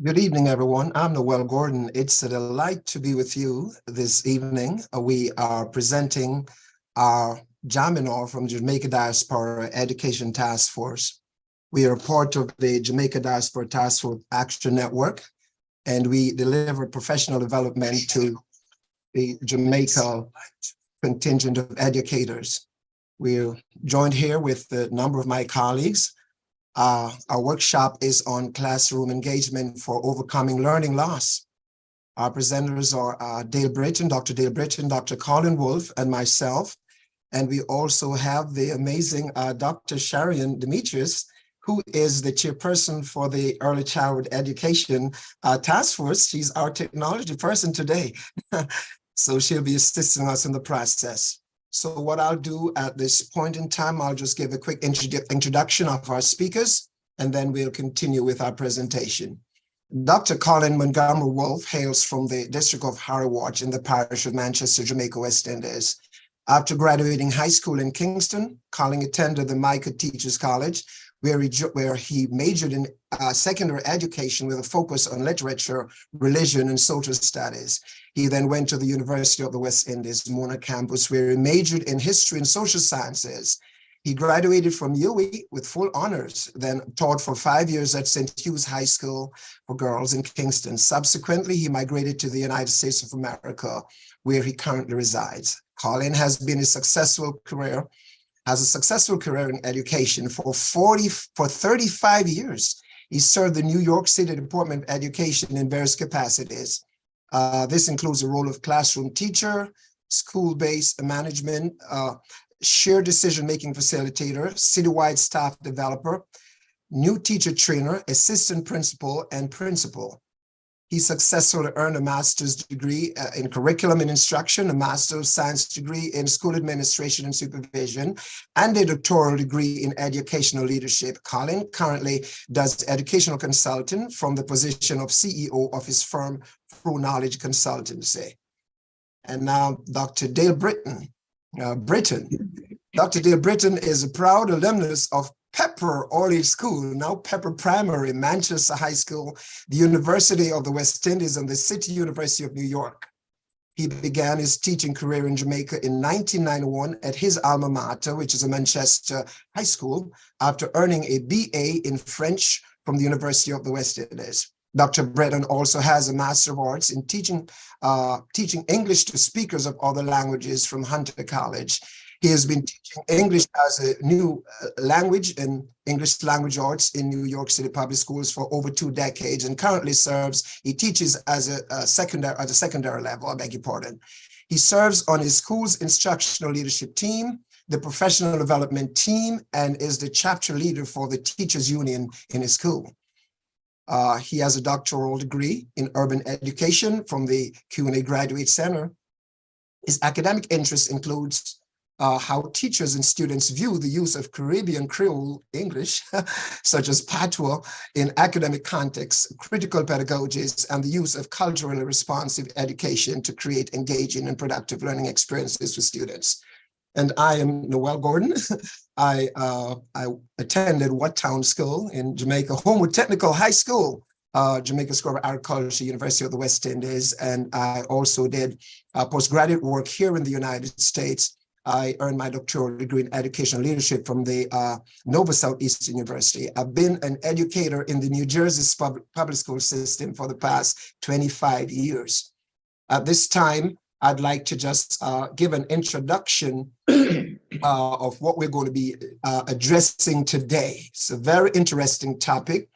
Good evening, everyone. I'm Noel Gordon. It's a delight to be with you this evening. We are presenting our Jaminar from Jamaica Diaspora Education Task Force. We are part of the Jamaica Diaspora Task Force Action Network, and we deliver professional development to the Jamaica contingent of educators. We're joined here with a number of my colleagues. Our workshop is on classroom engagement for overcoming learning loss. Our presenters are Dale Britton, Dr. Dale Britton, Dr. Colin Wolfe, and myself. And we also have the amazing Dr. Sharian Demetrius, who is the chairperson for the Early Childhood Education Task Force. She's our technology person today. So she'll be assisting us in the process. So what I'll do at this point in time, I'll just give a quick introduction of our speakers, and then we'll continue with our presentation. Dr. Colin Montgomery Wolfe hails from the district of Harrowatch in the parish of Manchester, Jamaica, West Indies. After graduating high school in Kingston, Colin attended the Micah Teachers College, where he majored in secondary education with a focus on literature, religion, and social studies. He then went to the University of the West Indies, Mona campus, where he majored in history and social sciences. He graduated from UWI with full honors, then taught for 5 years at St. Hugh's High School for Girls in Kingston. Subsequently, he migrated to the United States of America, where he currently resides. Colin has a successful career in education for 35 years. He served the New York City Department of Education in various capacities. This includes the role of classroom teacher, school-based management, shared decision-making facilitator, citywide staff developer, new teacher trainer, assistant principal, and principal. He successfully earned a master's degree in curriculum and instruction, a master of science degree in school administration and supervision, and a doctoral degree in educational leadership. Colin currently does educational consulting from the position of CEO of his firm, True Knowledge Consultancy. And now Dr. Dale Britton. Dr. Dale Britton is a proud alumnus of Pepper All-Age School, now Pepper Primary, Manchester High School, the University of the West Indies, and the City University of New York. He began his teaching career in Jamaica in 1991 at his alma mater, which is a Manchester High School, after earning a BA in French from the University of the West Indies. Dr. Britton also has a Master of Arts in teaching English to speakers of other languages from Hunter College. He has been teaching English as a new language and English language arts in New York City public schools for over 2 decades, and currently he teaches as a secondary level, I beg your pardon. He serves on his school's instructional leadership team, the professional development team, and is the chapter leader for the teachers union in his school. He has a doctoral degree in urban education from the CUNY Graduate Center. His academic interest includes how teachers and students view the use of Caribbean Creole English, such as patois, in academic contexts, critical pedagogies, and the use of culturally responsive education to create engaging and productive learning experiences for students. And I am Noel Gordon. I attended Watttown School in Jamaica, Homewood Technical High School, Jamaica School of Agriculture, University of the West Indies. And I also did postgraduate work here in the United States. I earned my doctoral degree in educational leadership from the Nova Southeastern University. I've been an educator in the New Jersey public school system for the past 25 years. At this time, I'd like to just give an introduction of what we're going to be addressing today. It's a very interesting topic.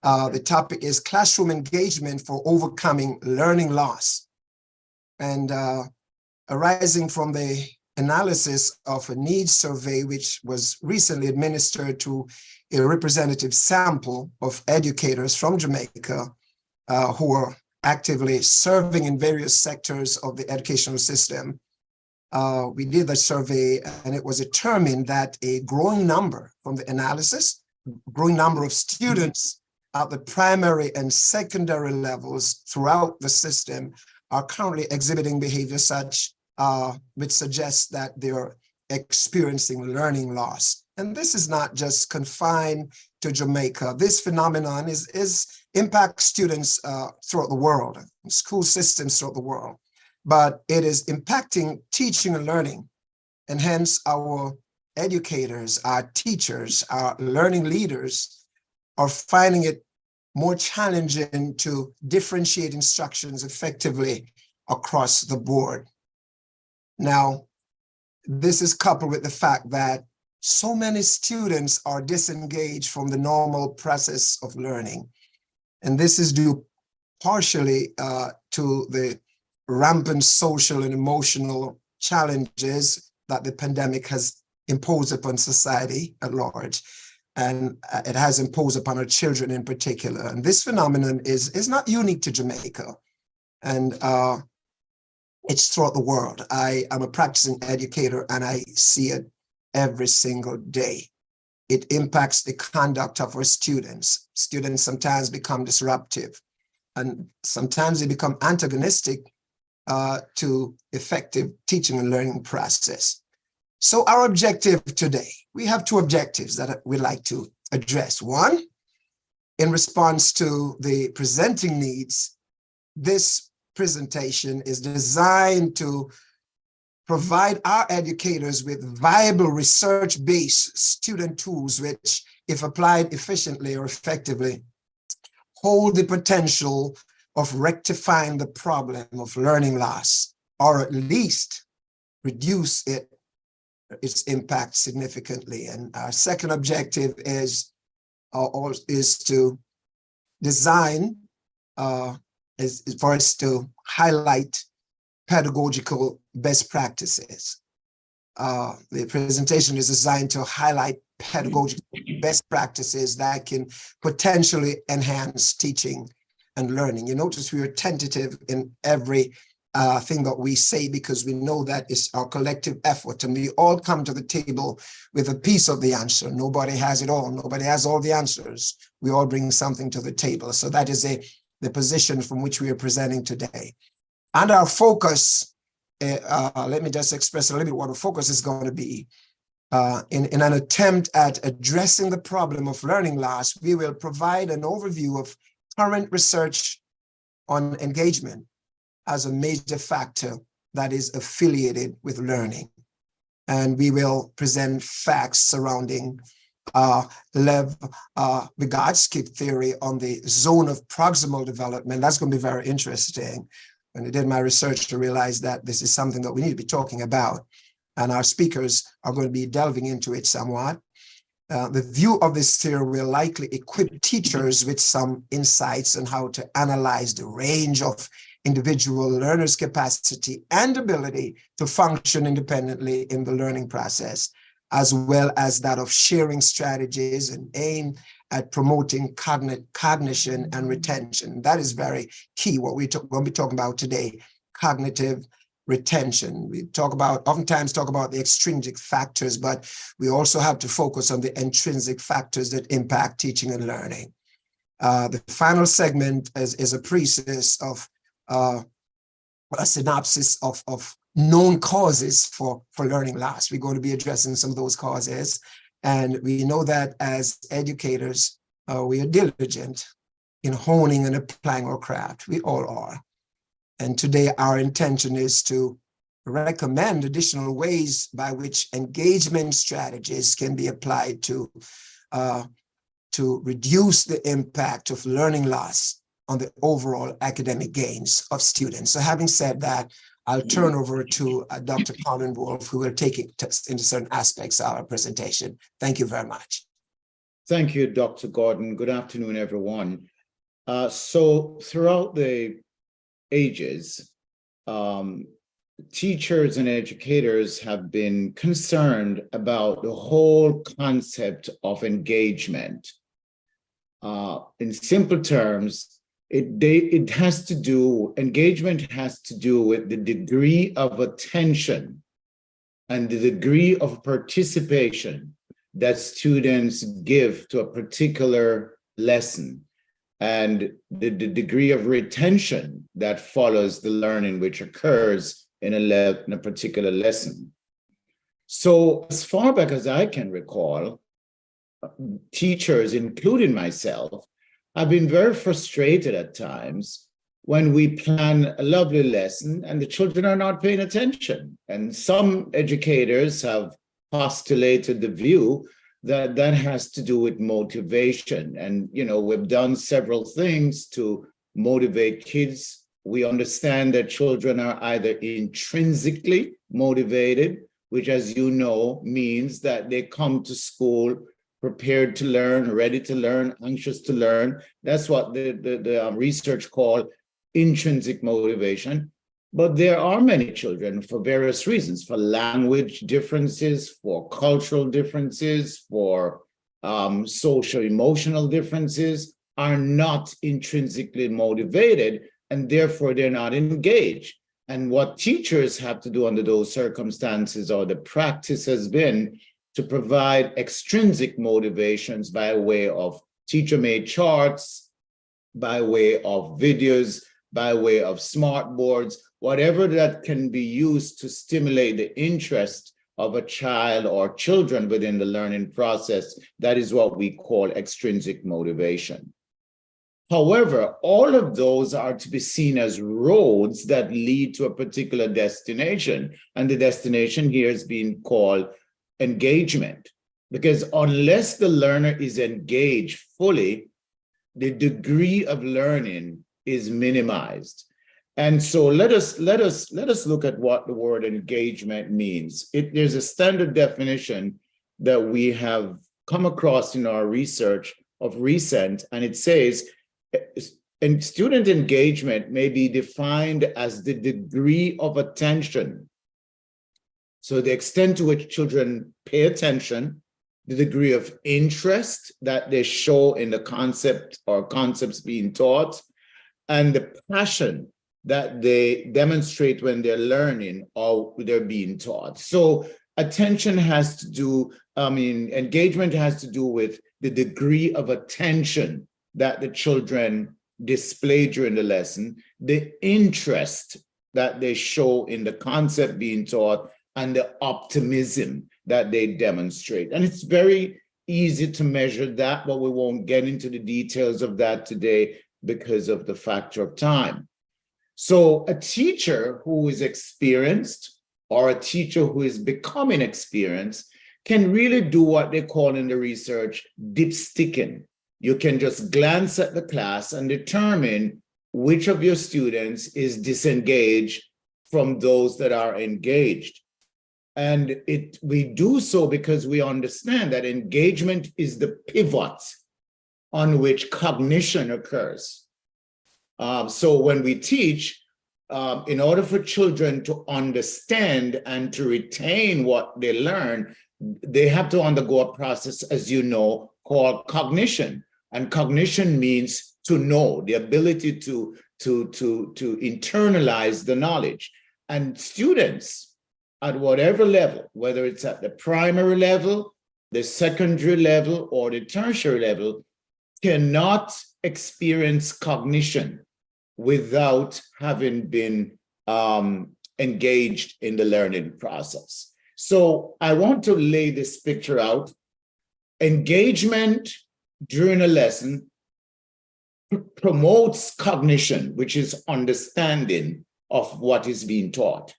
The topic is classroom engagement for overcoming learning loss. And arising from the analysis of a needs survey, which was recently administered to a representative sample of educators from Jamaica who are actively serving in various sectors of the educational system. We did the survey, and it was determined that a growing number from the analysis, growing number of students at the primary and secondary levels throughout the system are currently exhibiting behavior such which suggests that they're experiencing learning loss. And this is not just confined to Jamaica. This phenomenon impacts students throughout the world, school systems throughout the world, but it is impacting teaching and learning. And hence our educators, our teachers, our learning leaders are finding it more challenging to differentiate instructions effectively across the board. Now, this is coupled with the fact that so many students are disengaged from the normal process of learning. And this is due partially to the rampant social and emotional challenges that the pandemic has imposed upon society at large. And it has imposed upon our children in particular. And this phenomenon is not unique to Jamaica. And it's throughout the world. I am a practicing educator and I see it every single day. It impacts the conduct of our students. Students sometimes become disruptive and sometimes they become antagonistic to effective teaching and learning process. So our objective today, we have two objectives that we'd like to address. One, in response to the presenting needs, this presentation is designed to provide our educators with viable research-based student tools, which, if applied efficiently or effectively, hold the potential of rectifying the problem of learning loss, or at least reduce its impact significantly. And our second objective is to design is for us to highlight pedagogical best practices. The presentation is designed to highlight pedagogical best practices that can potentially enhance teaching and learning. You notice we are tentative in every thing that we say because we know that it's our collective effort and we all come to the table with a piece of the answer. Nobody has it all. Nobody has all the answers. We all bring something to the table. So that is the position from which we are presenting today. And our focus, let me just express a little bit what the focus is going to be. In an attempt at addressing the problem of learning loss, we will provide an overview of current research on engagement as a major factor that is affiliated with learning. And we will present facts surrounding Lev Vygotsky theory on the zone of proximal development. That's going to be very interesting. When I did my research to realize that this is something that we need to be talking about. And our speakers are going to be delving into it somewhat. The view of this theory will likely equip teachers with some insights on how to analyze the range of individual learners' capacity and ability to function independently in the learning process, as well as that of sharing strategies and aim at promoting cognition and retention. That is very key, what we're going to be talking about today, cognitive retention. We oftentimes talk about the extrinsic factors, but we also have to focus on the intrinsic factors that impact teaching and learning. The final segment is a precis of a synopsis of known causes for learning loss. We're going to be addressing some of those causes. And we know that as educators, we are diligent in honing and applying our craft. We all are. And today our intention is to recommend additional ways by which engagement strategies can be applied to reduce the impact of learning loss on the overall academic gains of students. So having said that, I'll turn over to Dr. Colin Wolfe, who will take it into certain aspects of our presentation. Thank you very much. Thank you, Dr. Gordon. Good afternoon, everyone. So throughout the ages, teachers and educators have been concerned about the whole concept of engagement. In simple terms, engagement has to do with the degree of attention and the degree of participation that students give to a particular lesson, and the degree of retention that follows the learning which occurs in a particular lesson. So as far back as I can recall, teachers, including myself, have been very frustrated at times when we plan a lovely lesson and the children are not paying attention. And some educators have postulated the view that that has to do with motivation. And, we've done several things to motivate kids. We understand that children are either intrinsically motivated, which, as you know, means that they come to school prepared to learn, ready to learn, anxious to learn. That's what the research called intrinsic motivation. But there are many children, for various reasons, for language differences, for cultural differences, for social emotional differences, are not intrinsically motivated, and therefore they're not engaged. And what teachers have to do under those circumstances, or the practice has been, to provide extrinsic motivations by way of teacher-made charts, by way of videos, by way of smart boards, whatever that can be used to stimulate the interest of a child or children within the learning process. That is what we call extrinsic motivation. However, all of those are to be seen as roads that lead to a particular destination. And the destination here is being called engagement, because unless the learner is engaged fully, the degree of learning is minimized. And so let us look at what the word engagement means. There's a standard definition that we have come across in our research of recent, and it says, and student engagement may be defined as the degree of attention. So the extent to which children pay attention, the degree of interest that they show in the concept or concepts being taught, and the passion that they demonstrate when they're learning or they're being taught. So engagement has to do with the degree of attention that the children display during the lesson, the interest that they show in the concept being taught, and the optimism that they demonstrate. And it's very easy to measure that, but we won't get into the details of that today because of the factor of time. So a teacher who is experienced, or a teacher who is becoming experienced, can really do what they call in the research dipsticking. You can just glance at the class and determine which of your students is disengaged from those that are engaged. And we do so because we understand that engagement is the pivot on which cognition occurs. So when we teach, in order for children to understand and to retain what they learn, they have to undergo a process, as you know, called cognition. And cognition means to know, the ability to internalize the knowledge. And students at whatever level, whether it's at the primary level, the secondary level, or the tertiary level, cannot experience cognition without having been engaged in the learning process. So I want to lay this picture out. Engagement during a lesson promotes cognition, which is understanding of what is being taught.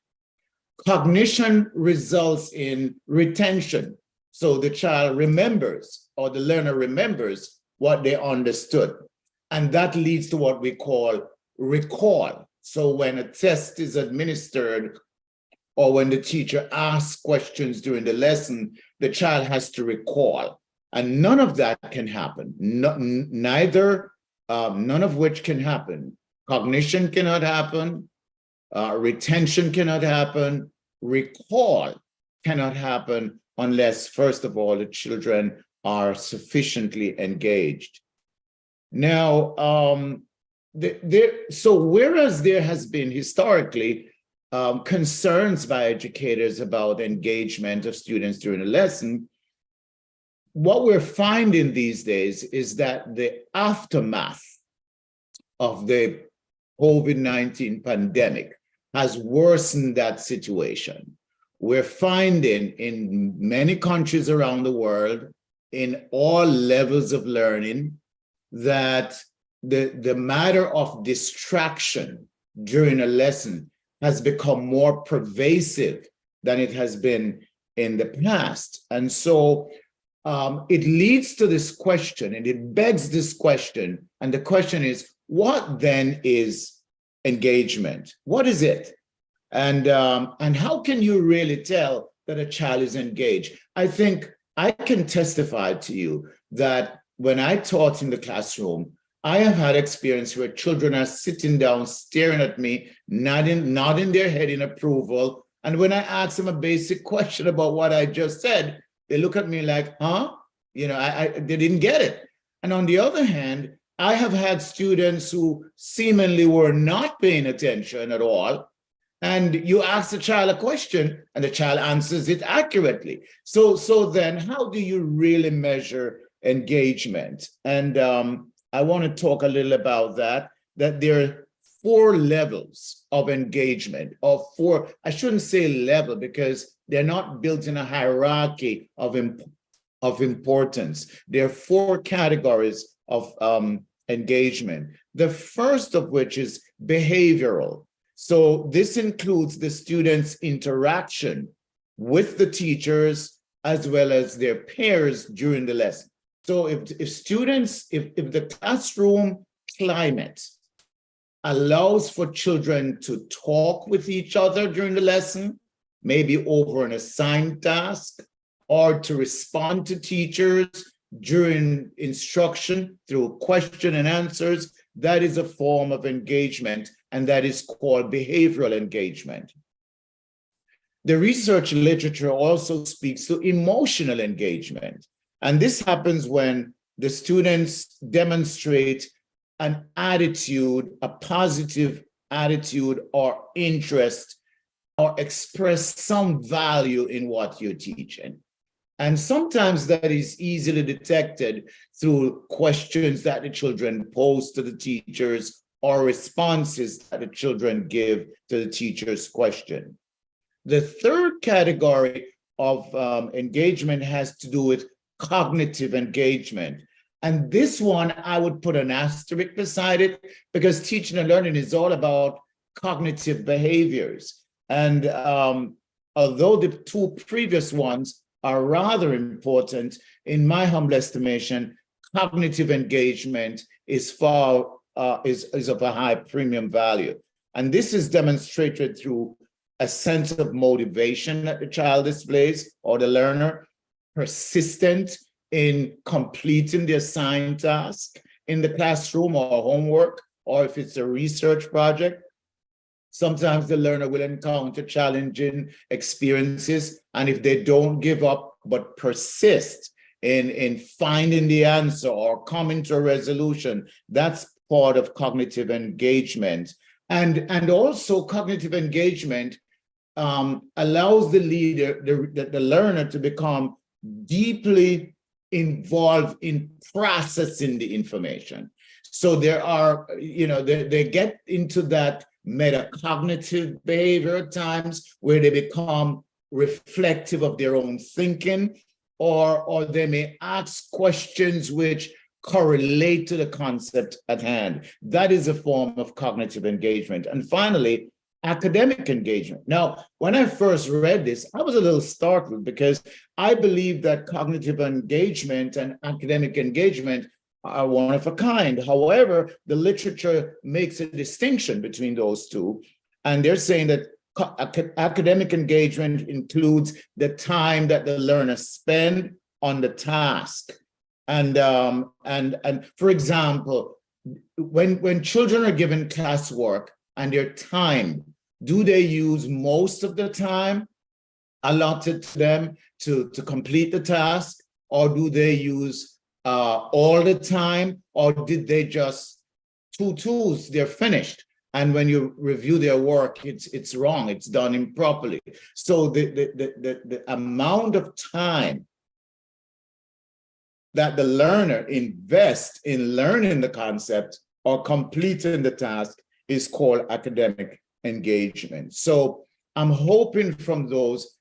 Cognition results in retention. So the child remembers, or the learner remembers what they understood. And that leads to what we call recall. So when a test is administered, or when the teacher asks questions during the lesson, the child has to recall. And none of that can happen. None of which can happen. Cognition cannot happen. Retention cannot happen. Recall cannot happen unless, first of all, the children are sufficiently engaged. Now, so whereas there has been historically concerns by educators about engagement of students during a lesson, what we're finding these days is that the aftermath of the COVID-19 pandemic has worsened that situation. We're finding in many countries around the world, in all levels of learning, that the matter of distraction during a lesson has become more pervasive than it has been in the past. And so it leads to this question, and it begs this question. And the question is, what then is engagement? What is it? And how can you really tell that a child is engaged? I think I can testify to you that when I taught in the classroom, I have had experience where children are sitting down, staring at me, nodding their head in approval. And when I ask them a basic question about what I just said, they look at me like, huh? You know, they didn't get it. And on the other hand, I have had students who seemingly were not paying attention at all. And you ask the child a question and the child answers it accurately. So then how do you really measure engagement? And I want to talk a little about that there are 4 levels of engagement, or 4, I shouldn't say level because they're not built in a hierarchy of importance. There are 4 categories of engagement. The first of which is behavioral. So this includes the students' interaction with the teachers as well as their peers during the lesson. So if the classroom climate allows for children to talk with each other during the lesson, maybe over an assigned task, or to respond to teachers during instruction through question and answers, that is a form of engagement, and that is called behavioral engagement. The research literature also speaks to emotional engagement. And this happens when the students demonstrate an attitude, a positive attitude or interest, or express some value in what you're teaching. And sometimes that is easily detected through questions that the children pose to the teachers or responses that the children give to the teacher's question. The third category of engagement has to do with cognitive engagement. And this one, I would put an asterisk beside it because teaching and learning is all about cognitive behaviors. And although the 2 previous ones are rather important, in my humble estimation, cognitive engagement is of a high premium value. And this is demonstrated through a sense of motivation that the child displays or the learner, persistent in completing the assigned task in the classroom or homework, or if it's a research project. Sometimes the learner will encounter challenging experiences, and if they don't give up but persist in finding the answer or coming to a resolution. That's part of cognitive engagement. And also cognitive engagement allows the leader, the learner, to become deeply involved in processing the information. So there are, they get into that metacognitive behavior at times where they become reflective of their own thinking, or they may ask questions which correlate to the concept at hand. That is a form of cognitive engagement. And finally, academic engagement. Now, when I first read this, I was a little startled because I believe that cognitive engagement and academic engagement are one of a kind. However, the literature makes a distinction between those two. And they're saying that academic engagement includes the time that the learner spend on the task. And for example, when children are given classwork and their time, do they use most of the time allotted to them to complete the task, or do they use all the time, or did they just two-twos, they're finished? And when you review their work, it's wrong, it's done improperly. So the amount of time that the learner invests in learning the concept or completing the task is called academic engagement. So I'm hoping from those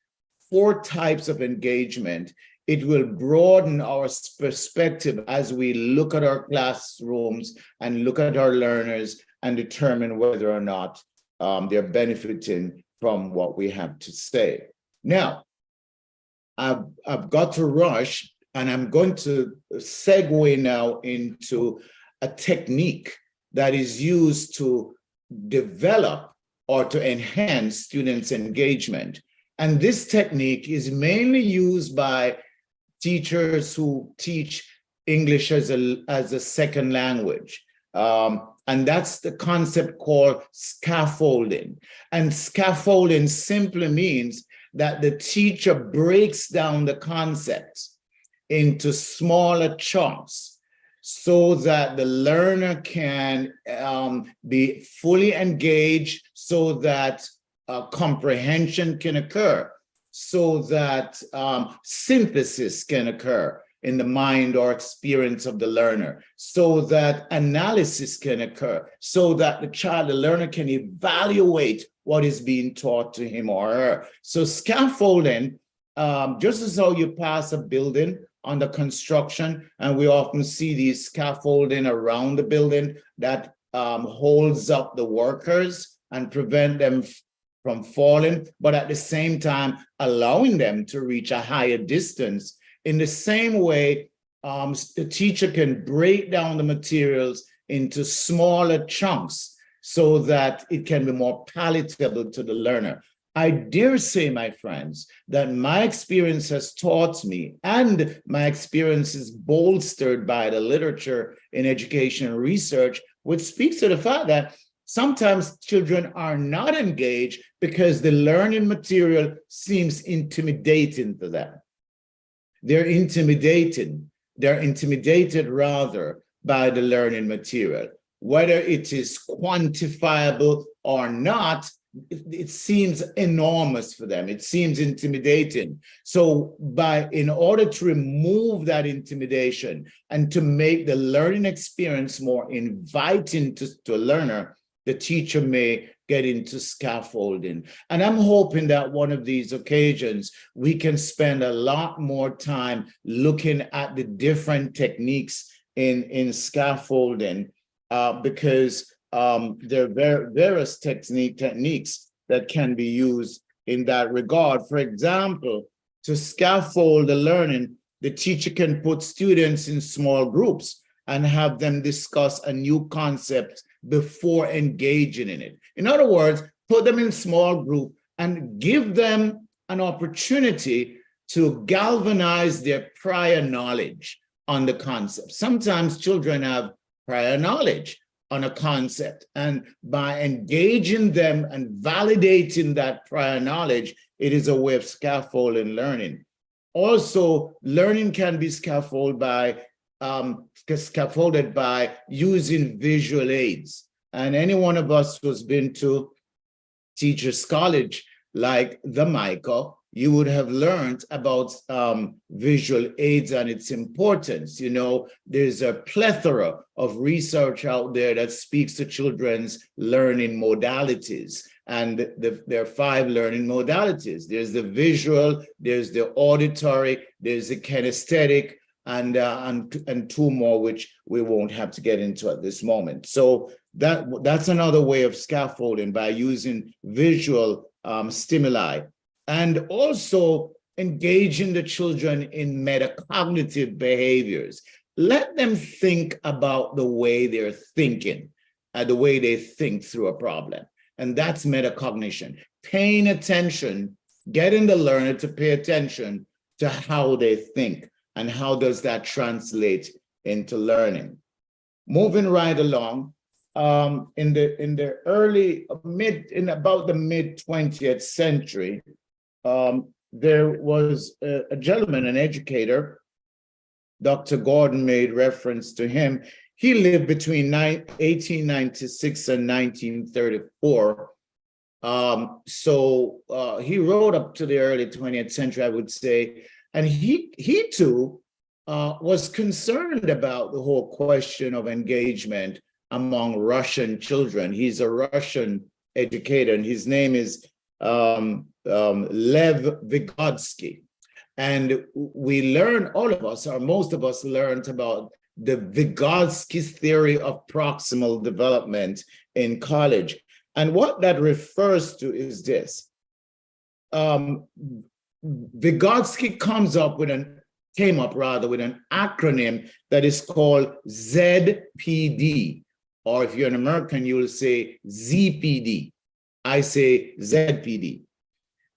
4 types of engagement, it will broaden our perspective as we look at our classrooms and look at our learners and determine whether or not they're benefiting from what we have to say. Now, I've got to rush, and I'm going to segue now into a technique that is used to develop or to enhance students' engagement. And this technique is mainly used by teachers who teach English as a second language. And that's the concept called scaffolding. And scaffolding simply means that the teacher breaks down the concepts into smaller chunks so that the learner can be fully engaged, so that comprehension can occur, so that synthesis can occur in the mind or experience of the learner, so that analysis can occur, so that the learner can evaluate what is being taught to him or her. So scaffolding, just as how you pass a building under construction, and we often see these scaffolding around the building that holds up the workers and prevent them from falling, but at the same time allowing them to reach a higher distance. In the same way, the teacher can break down the materials into smaller chunks so that it can be more palatable to the learner. I dare say, my friends, that my experience has taught me, and my experience is bolstered by the literature in education and research, which speaks to the fact that sometimes children are not engaged because the learning material seems intimidating to them. They're intimidated rather by the learning material. Whether it is quantifiable or not, it seems enormous for them. It seems intimidating. So in order to remove that intimidation and to make the learning experience more inviting to a learner, the teacher may get into scaffolding. And I'm hoping that one of these occasions, we can spend a lot more time looking at the different techniques in scaffolding, because there are various techniques that can be used in that regard. For example, to scaffold the learning, the teacher can put students in small groups and have them discuss a new concept before engaging in it. In other words, put them in small group and give them an opportunity to galvanize their prior knowledge on the concept. Sometimes children have prior knowledge on a concept, and by engaging them and validating that prior knowledge, it is a way of scaffolding learning. Also, learning can be scaffolded by using visual aids. And any one of us who's been to Teachers College, like the MICA, you would have learned about visual aids and its importance. You know, there's a plethora of research out there that speaks to children's learning modalities. And there are 5 learning modalities. There's the visual, there's the auditory, there's the kinesthetic, and 2 more, which we won't have to get into at this moment. So that's another way of scaffolding, by using visual stimuli, and also engaging the children in metacognitive behaviors. Let them think about the way they're thinking, the way they think through a problem. And that's metacognition, paying attention, getting the learner to pay attention to how they think and how does that translate into learning. Moving right along, in about the mid 20th century, there was a gentleman, an educator, Dr. Gordon made reference to him. He lived between 1896 and 1934. So he wrote up to the early 20th century, I would say. And he too was concerned about the whole question of engagement among Russian children. He's a Russian educator, and his name is Lev Vygotsky. And we learn, all of us, or most of us, learned about the Vygotsky theory of proximal development in college. And what that refers to is this. Vygotsky came up with an acronym that is called ZPD, or if you're an American, you will say ZPD. I say ZPD.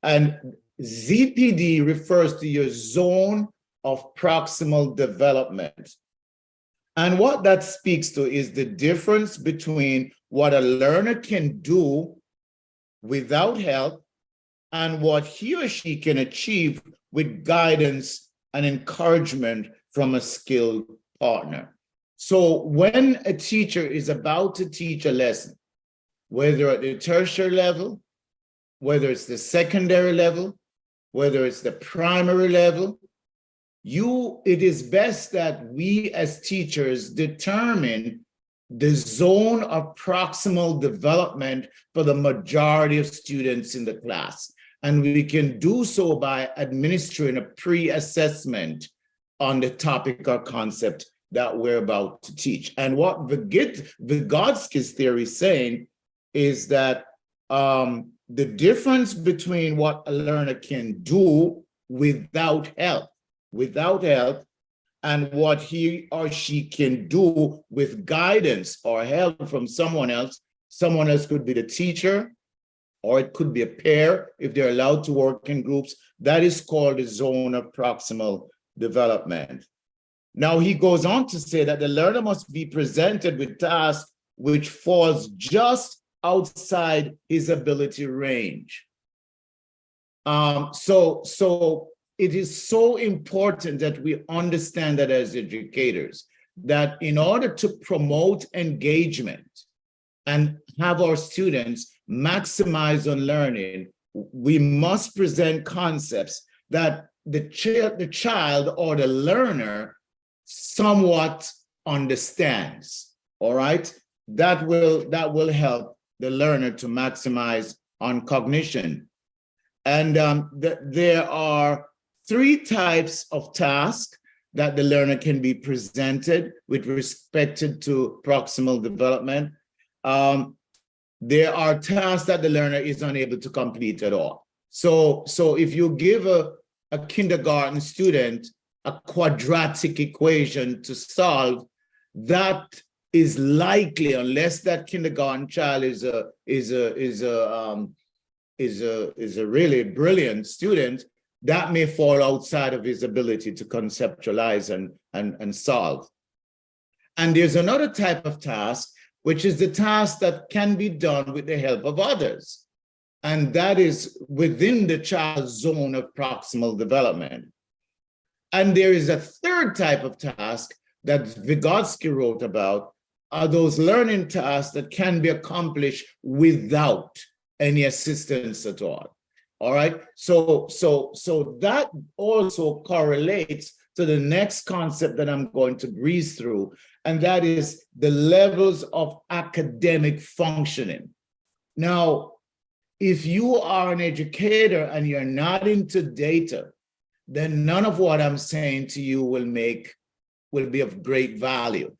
And ZPD refers to your zone of proximal development. And what that speaks to is the difference between what a learner can do without help and what he or she can achieve with guidance and encouragement from a skilled partner. So when a teacher is about to teach a lesson, whether at the tertiary level, whether it's the secondary level, whether it's the primary level, it is best that we as teachers determine the zone of proximal development for the majority of students in the class. And we can do so by administering a pre-assessment on the topic or concept that we're about to teach. And what Vygotsky's theory is saying is that the difference between what a learner can do without help, and what he or she can do with guidance or help from someone else. Someone else could be the teacher, or it could be a pair if they're allowed to work in groups. That is called the zone of proximal development. Now, he goes on to say that the learner must be presented with tasks which falls just outside his ability range. So it is so important that we understand that as educators, that in order to promote engagement and have our students maximize on learning, we must present concepts that the child or the learner somewhat understands. All right, that will help the learner to maximize on cognition. And there are 3 types of tasks that the learner can be presented with respect to proximal development. There are tasks that the learner is unable to complete at all. So if you give a kindergarten student a quadratic equation to solve, that is likely, unless that kindergarten child is a really brilliant student, that may fall outside of his ability to conceptualize and solve. And there's another type of task, which is the task that can be done with the help of others. And that is within the child's zone of proximal development. And there is a third type of task that Vygotsky wrote about, are those learning tasks that can be accomplished without any assistance at all. All right. So that also correlates to the next concept that I'm going to breeze through, and that is the levels of academic functioning. Now, if you are an educator and you're not into data, then none of what I'm saying to you will be of great value.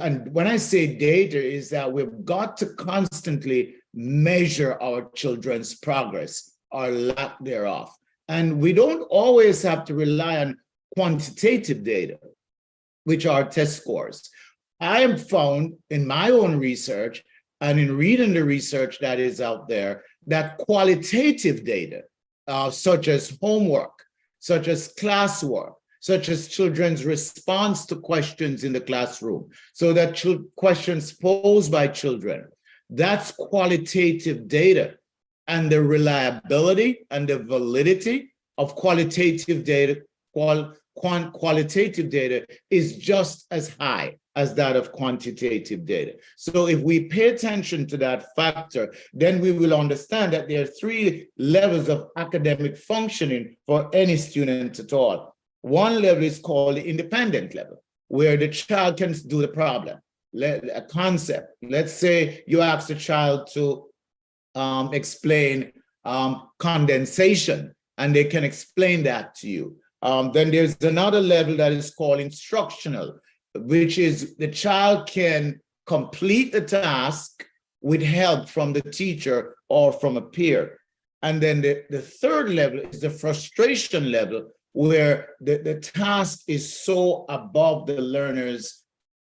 And when I say data, is that we've got to constantly measure our children's progress or lack thereof. And we don't always have to rely on quantitative data, which are test scores. I have found in my own research and in reading the research that is out there, that qualitative data, such as homework, such as classwork, such as children's response to questions in the classroom, so that questions posed by children, that's qualitative data. And the reliability and the validity of qualitative data, qualitative data is just as high as that of quantitative data. So if we pay attention to that factor, then we will understand that there are three levels of academic functioning for any student at all. One level is called the independent level, where the child can do the problem, a concept. Let's say you ask the child to explain condensation, and they can explain that to you. Then there's another level that is called instructional, which is the child can complete the task with help from the teacher or from a peer. And then the third level is the frustration level, where the task is so above the learner's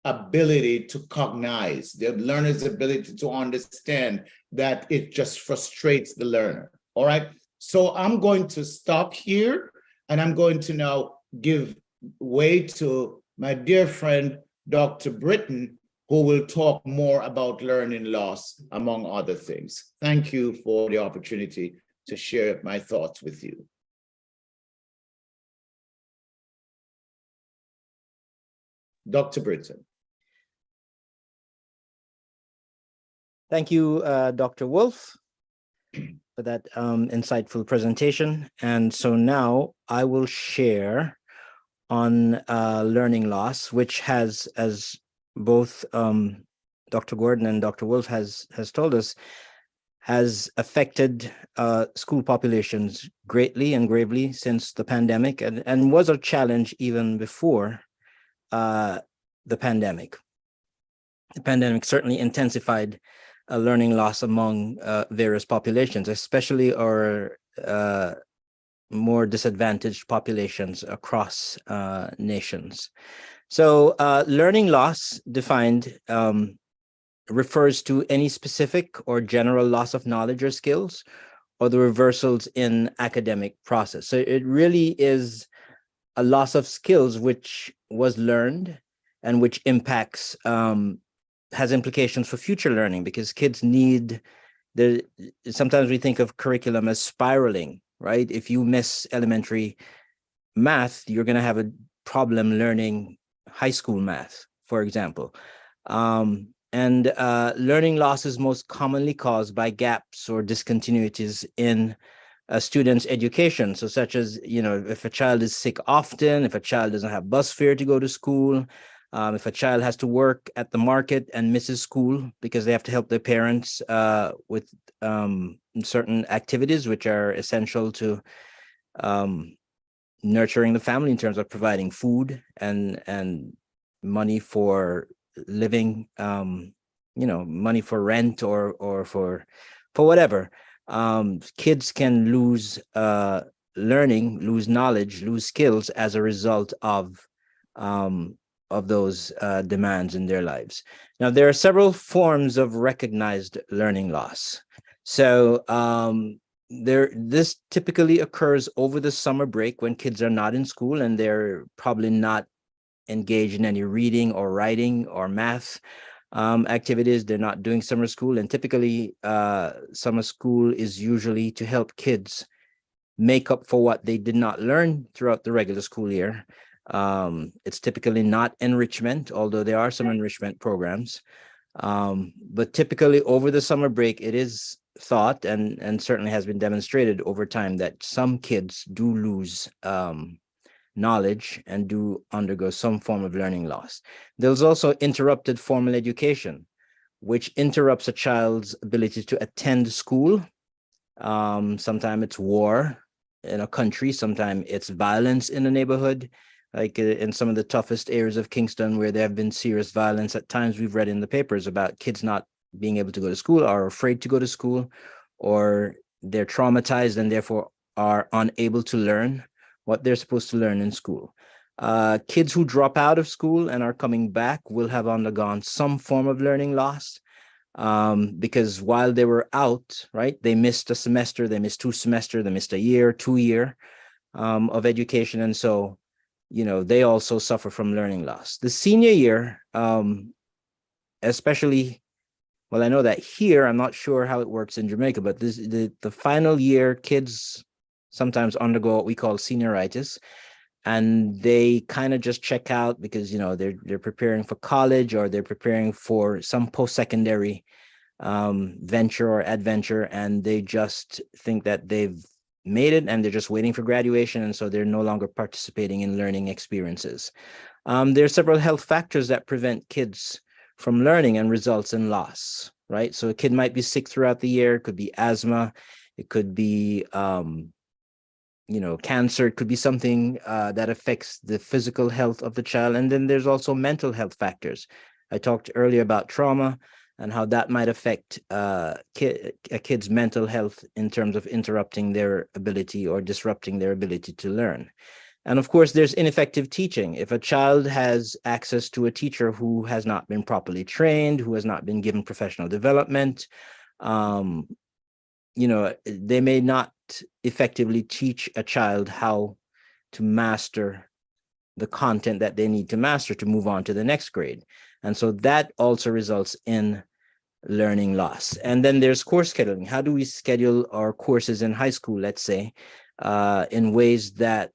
ability to cognize, the learner's ability to understand, that it just frustrates the learner. All right. So I'm going to stop here, and I'm going to now give way to my dear friend, Dr. Britton, who will talk more about learning loss, among other things. Thank you for the opportunity to share my thoughts with you. Dr. Britton. Thank you, Dr. Wolf, for that insightful presentation. And so now I will share on learning loss, which has, as both Dr. Gordon and Dr. Wolf has told us, has affected school populations greatly and gravely since the pandemic, and was a challenge even before the pandemic. The pandemic certainly intensified learning loss among various populations, especially our more disadvantaged populations across nations. So learning loss, defined, refers to any specific or general loss of knowledge or skills, or the reversals in academic process. So it really is a loss of skills which was learned and which impacts, has implications for future learning, because kids need sometimes we think of curriculum as spiraling, right? If you miss elementary math, you're going to have a problem learning high school math, for example. And learning loss is most commonly caused by gaps or discontinuities in a student's education. So such as, if a child is sick often, if a child doesn't have bus fare to go to school, if a child has to work at the market and misses school because they have to help their parents with certain activities which are essential to nurturing the family in terms of providing food and money for living, money for rent or for whatever. Kids can lose learning, lose knowledge, lose skills as a result of those demands in their lives. Now, there are several forms of recognized learning loss. So this typically occurs over the summer break when kids are not in school and they're probably not engaged in any reading or writing or math activities. They're not doing summer school, and typically summer school is usually to help kids make up for what they did not learn throughout the regular school year. It's typically not enrichment, although there are some enrichment programs. But typically over the summer break, it is thought and certainly has been demonstrated over time that some kids do lose knowledge and do undergo some form of learning loss. There's also interrupted formal education, which interrupts a child's ability to attend school. Sometimes it's war in a country, sometimes it's violence in a neighborhood, like in some of the toughest areas of Kingston where there have been serious violence. At times we've read in the papers about kids not being able to go to school, or afraid to go to school, or they're traumatized and therefore are unable to learn what they're supposed to learn in school. Kids who drop out of school and are coming back will have undergone some form of learning loss, because while they were out, right, they missed a semester, they missed 2 semesters, they missed a year, 2 year of education. And so, you know, they also suffer from learning loss. The senior year, especially, well, I know that here, I'm not sure how it works in Jamaica, but the final year, kids sometimes undergo what we call senioritis, and they kind of just check out because, you know, they're preparing for college, or they're preparing for some post-secondary venture or adventure, and they just think that they've made it and they're just waiting for graduation, and so they're no longer participating in learning experiences. There are several health factors that prevent kids from learning and results in loss, right? So a kid might be sick throughout the year. It could be asthma, it could be you know, cancer, it could be something that affects the physical health of the child. And then there's also mental health factors. I talked earlier about trauma and how that might affect a kid's mental health in terms of interrupting their ability or disrupting their ability to learn. And of course, there's ineffective teaching. If a child has access to a teacher who has not been properly trained, who has not been given professional development, you know, they may not effectively teach a child how to master the content that they need to master to move on to the next grade. And so that also results in learning loss. And then there's course scheduling. How do we schedule our courses in high school, let's say, in ways that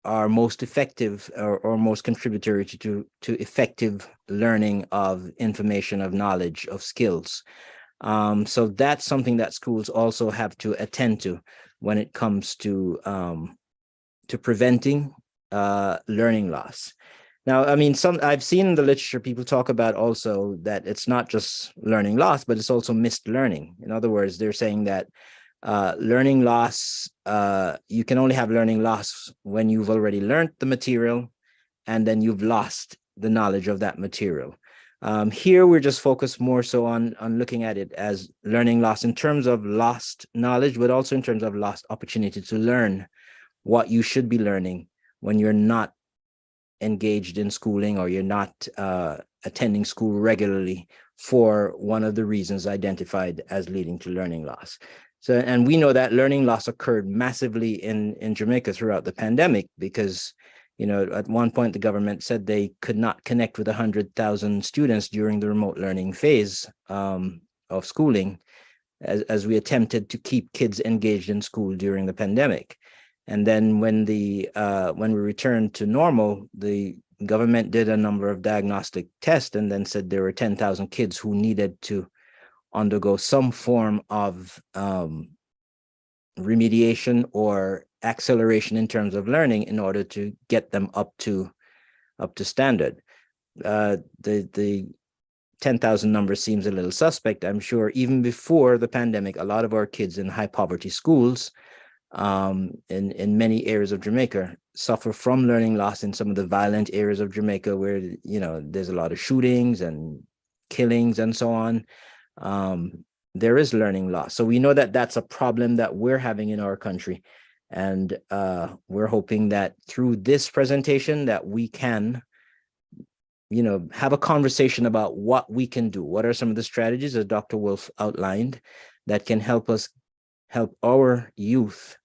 are most effective or most contributory to effective learning of information, of knowledge, of skills? So that's something that schools also have to attend to when it comes to preventing learning loss. Now, I mean, I've seen in the literature people talk about also that it's not just learning loss, but it's also missed learning. In other words, they're saying that learning loss, you can only have learning loss when you've already learned the material and then you've lost the knowledge of that material. Here, we're just focused more so on looking at it as learning loss in terms of lost knowledge, but also in terms of lost opportunity to learn what you should be learning when you're not engaged in schooling, or you're not attending school regularly for one of the reasons identified as leading to learning loss. So, and we know that learning loss occurred massively in Jamaica throughout the pandemic, because, you know, at one point the government said they could not connect with 100,000 students during the remote learning phase of schooling, as we attempted to keep kids engaged in school during the pandemic. And then when we returned to normal, the government did a number of diagnostic tests and then said there were 10,000 kids who needed to undergo some form of remediation or acceleration in terms of learning in order to get them up to standard. The 10,000 number seems a little suspect. I'm sure even before the pandemic, a lot of our kids in high poverty schools in many areas of Jamaica suffer from learning loss in some of the violent areas of Jamaica where, you know, there's a lot of shootings and killings and so on. There is learning loss. So we know that that's a problem that we're having in our country. And we're hoping that through this presentation that we can, you know, have a conversation about what we can do. What are some of the strategies, as Dr. Wolf outlined, that can help our youth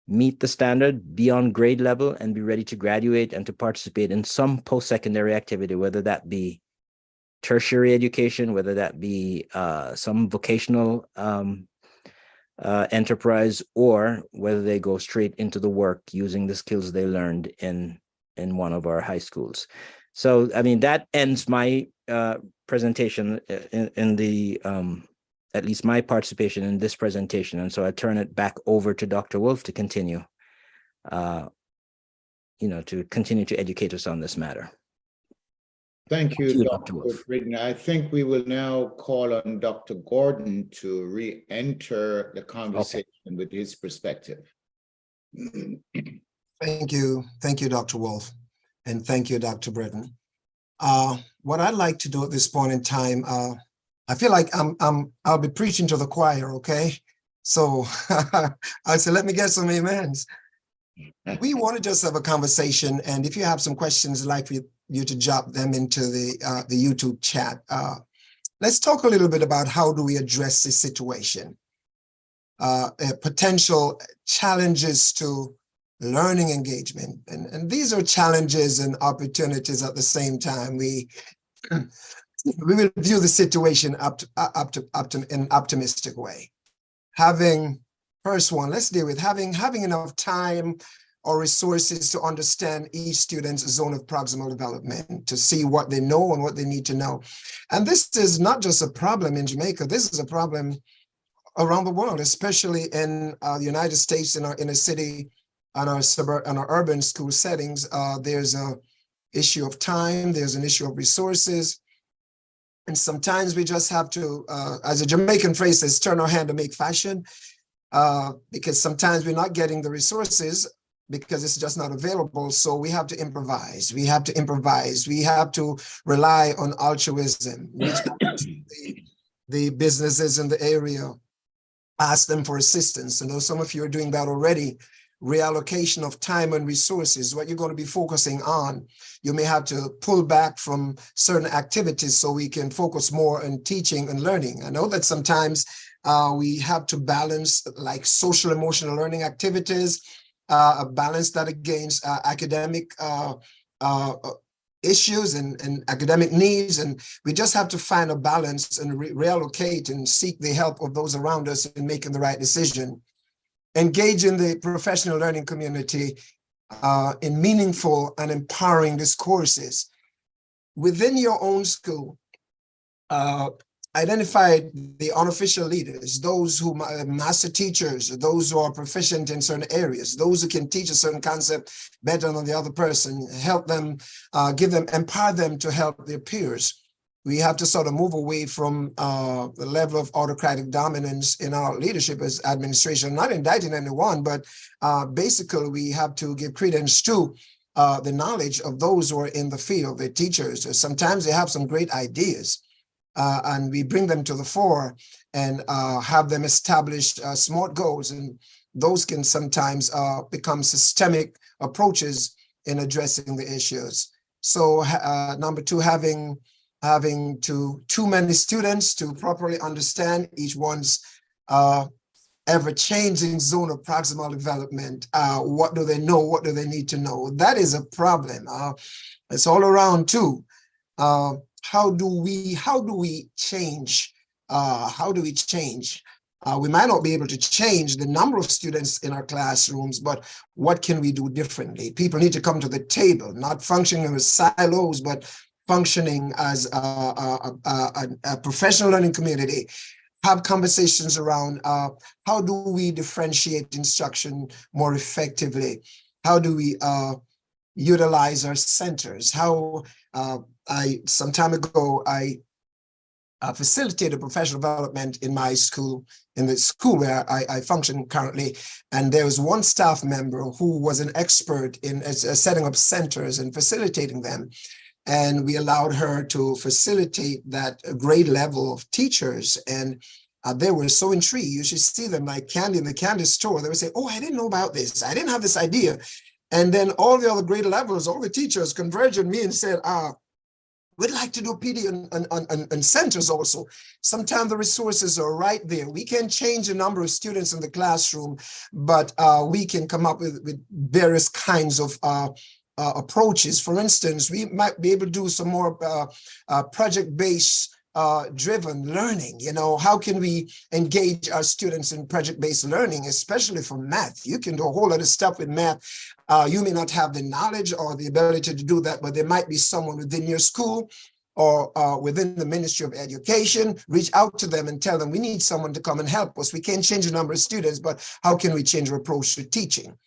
meet the standard, be on grade level, and be ready to graduate and to participate in some post-secondary activity, whether that be tertiary education, whether that be some vocational enterprise, or whether they go straight into the work using the skills they learned in one of our high schools. So, I mean, that ends my presentation in the at least my participation in this presentation. And so I turn it back over to Dr. Wolf to continue, to continue to educate us on this matter. Thank you, you, Dr. Britton. I think we will now call on Dr. Gordon to re-enter the conversation with his perspective. Thank you. Thank you, Dr. Wolf. And thank you, Dr. Britton. What I'd like to do at this point in time, I feel like I'll be preaching to the choir, okay? So I said, let me get some amens. We want to just have a conversation, and if you have some questions, I'd like for you to drop them into the YouTube chat. Let's talk a little bit about how do we address this situation. Potential challenges to learning engagement, and these are challenges and opportunities at the same time. We will view the situation in an optimistic way. Let's deal with having enough time or resources to understand each student's zone of proximal development, to see what they know and what they need to know. And this is not just a problem in Jamaica, this is a problem around the world, especially in the United States, in our inner city, and our urban school settings. There's an issue of time, there's an issue of resources. And sometimes we just have to, as a Jamaican phrase says, turn our hand to make fashion, because sometimes we're not getting the resources because it's just not available. So we have to improvise. We have to rely on altruism. The businesses in the area, ask them for assistance. I know some of you are doing that already. Reallocation of time and resources, what you're going to be focusing on. You may have to pull back from certain activities so we can focus more on teaching and learning. I know that sometimes we have to balance like social emotional learning activities, balance that against academic issues and academic needs. And we just have to find a balance and reallocate and seek the help of those around us in making the right decision. Engage in the professional learning community in meaningful and empowering discourses. Within your own school, identify the unofficial leaders, those who are master teachers, those who are proficient in certain areas, those who can teach a certain concept better than the other person, help them, empower them to help their peers. We have to sort of move away from the level of autocratic dominance in our leadership as administration, not indicting anyone, but basically we have to give credence to the knowledge of those who are in the field, the teachers. Sometimes they have some great ideas and we bring them to the fore and have them establish SMART goals. And those can sometimes become systemic approaches in addressing the issues. So number two, having too many students to properly understand each one's ever-changing zone of proximal development. What do they know? What do they need to know? That is a problem. It's all around too. How do we change? We might not be able to change the number of students in our classrooms, but what can we do differently? People need to come to the table, not functioning as silos, but functioning as a professional learning community. Have conversations around how do we differentiate instruction more effectively? How do we utilize our centers? Some time ago, I facilitated professional development in my school, in the school where I function currently. And there was one staff member who was an expert in setting up centers and facilitating them. And we allowed her to facilitate that grade level of teachers. And they were so intrigued. You should see them like candy in the candy store. They would say, oh, I didn't know about this. I didn't have this idea. And then all the other grade levels, all the teachers converged on me and said, we'd like to do PD on centers also. Sometimes the resources are right there. We can change the number of students in the classroom, but we can come up with various kinds of approaches. For instance, we might be able to do some more project-based driven learning. You know, how can we engage our students in project-based learning, especially for math? You can do a whole lot of stuff with math. You may not have the knowledge or the ability to do that, but there might be someone within your school or within the Ministry of Education. Reach out to them and tell them, we need someone to come and help us. We can't change the number of students, but how can we change our approach to teaching?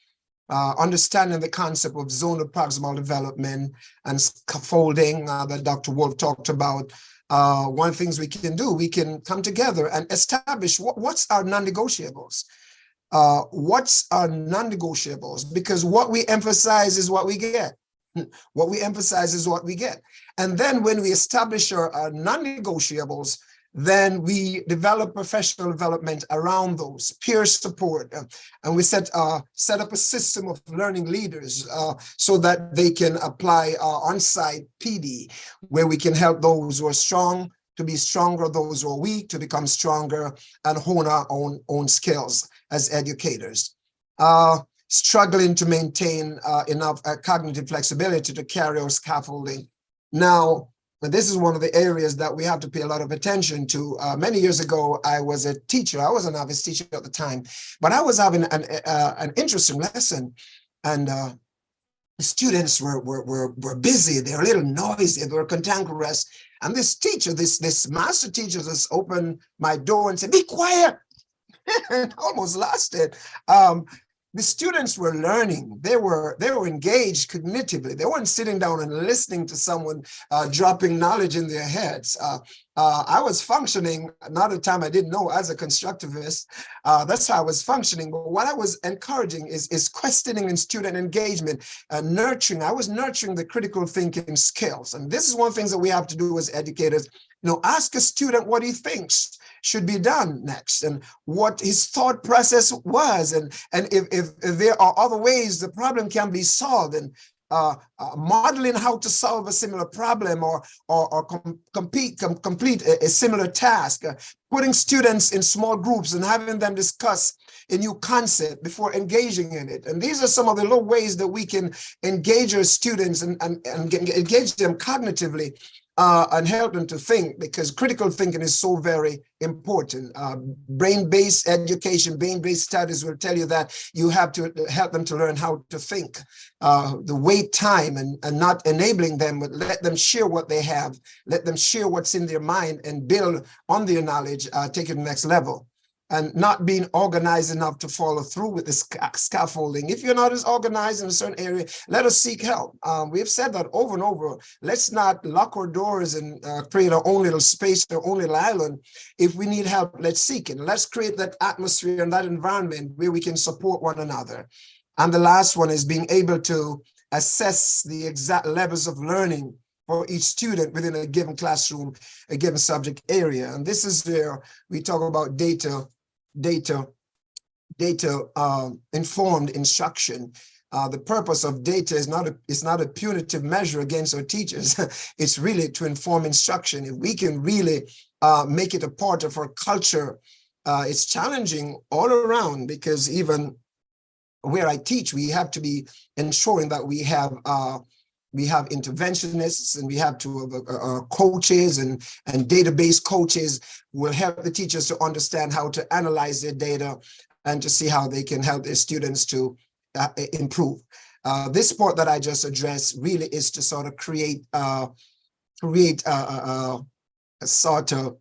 Understanding the concept of zonal proximal development and scaffolding that Dr. Wolf talked about. One of the things we can do, we can come together and establish what's our non-negotiables. What's our non-negotiables? Because what we emphasize is what we get. What we emphasize is what we get. And then when we establish our non-negotiables, then we develop professional development around those, peer support, and we set up a system of learning leaders so that they can apply on-site PD, where we can help those who are strong to be stronger, those who are weak to become stronger, and hone our own skills as educators. Struggling to maintain enough cognitive flexibility to carry out scaffolding. Now, this is one of the areas that we have to pay a lot of attention to. Many years ago, I was a teacher. I was a novice teacher at the time, but I was having an interesting lesson, and the students were busy. They were a little noisy. They were cantankerous. And this teacher, this master teacher, just opened my door and said, "Be quiet!" And almost lost it. The students were learning. They were engaged cognitively. They weren't sitting down and listening to someone dropping knowledge in their heads. I was functioning, not a time I didn't know, as a constructivist. That's how I was functioning. But what I was encouraging is questioning and student engagement, nurturing. I was nurturing the critical thinking skills. And this is one of the things that we have to do as educators. You know, ask a student what he thinks should be done next and what his thought process was. And if there are other ways the problem can be solved, and modeling how to solve a similar problem or complete a similar task, putting students in small groups and having them discuss a new concept before engaging in it. And these are some of the little ways that we can engage our students and engage them cognitively and help them to think, because critical thinking is so very important. Brain-based education, brain-based studies will tell you that you have to help them to learn how to think. The wait time and not enabling them, but let them share what they have, let them share what's in their mind and build on their knowledge, take it to the next level. And not being organized enough to follow through with the scaffolding. If you're not as organized in a certain area, let us seek help. We've said that over and over. Let's not lock our doors and create our own little space, our own little island. If we need help, let's seek it. Let's create that atmosphere and that environment where we can support one another. And the last one is being able to assess the exact levels of learning for each student within a given classroom, a given subject area. And this is where we talk about data informed instruction. The purpose of data is not a punitive measure against our teachers. It's really to inform instruction. If we can really make it a part of our culture, it's challenging all around, because even where I teach, we have to be ensuring that we have interventionists, and we have to coaches and database coaches who will help the teachers to understand how to analyze their data and to see how they can help their students to improve. This part that I just addressed really is to sort of create a sort of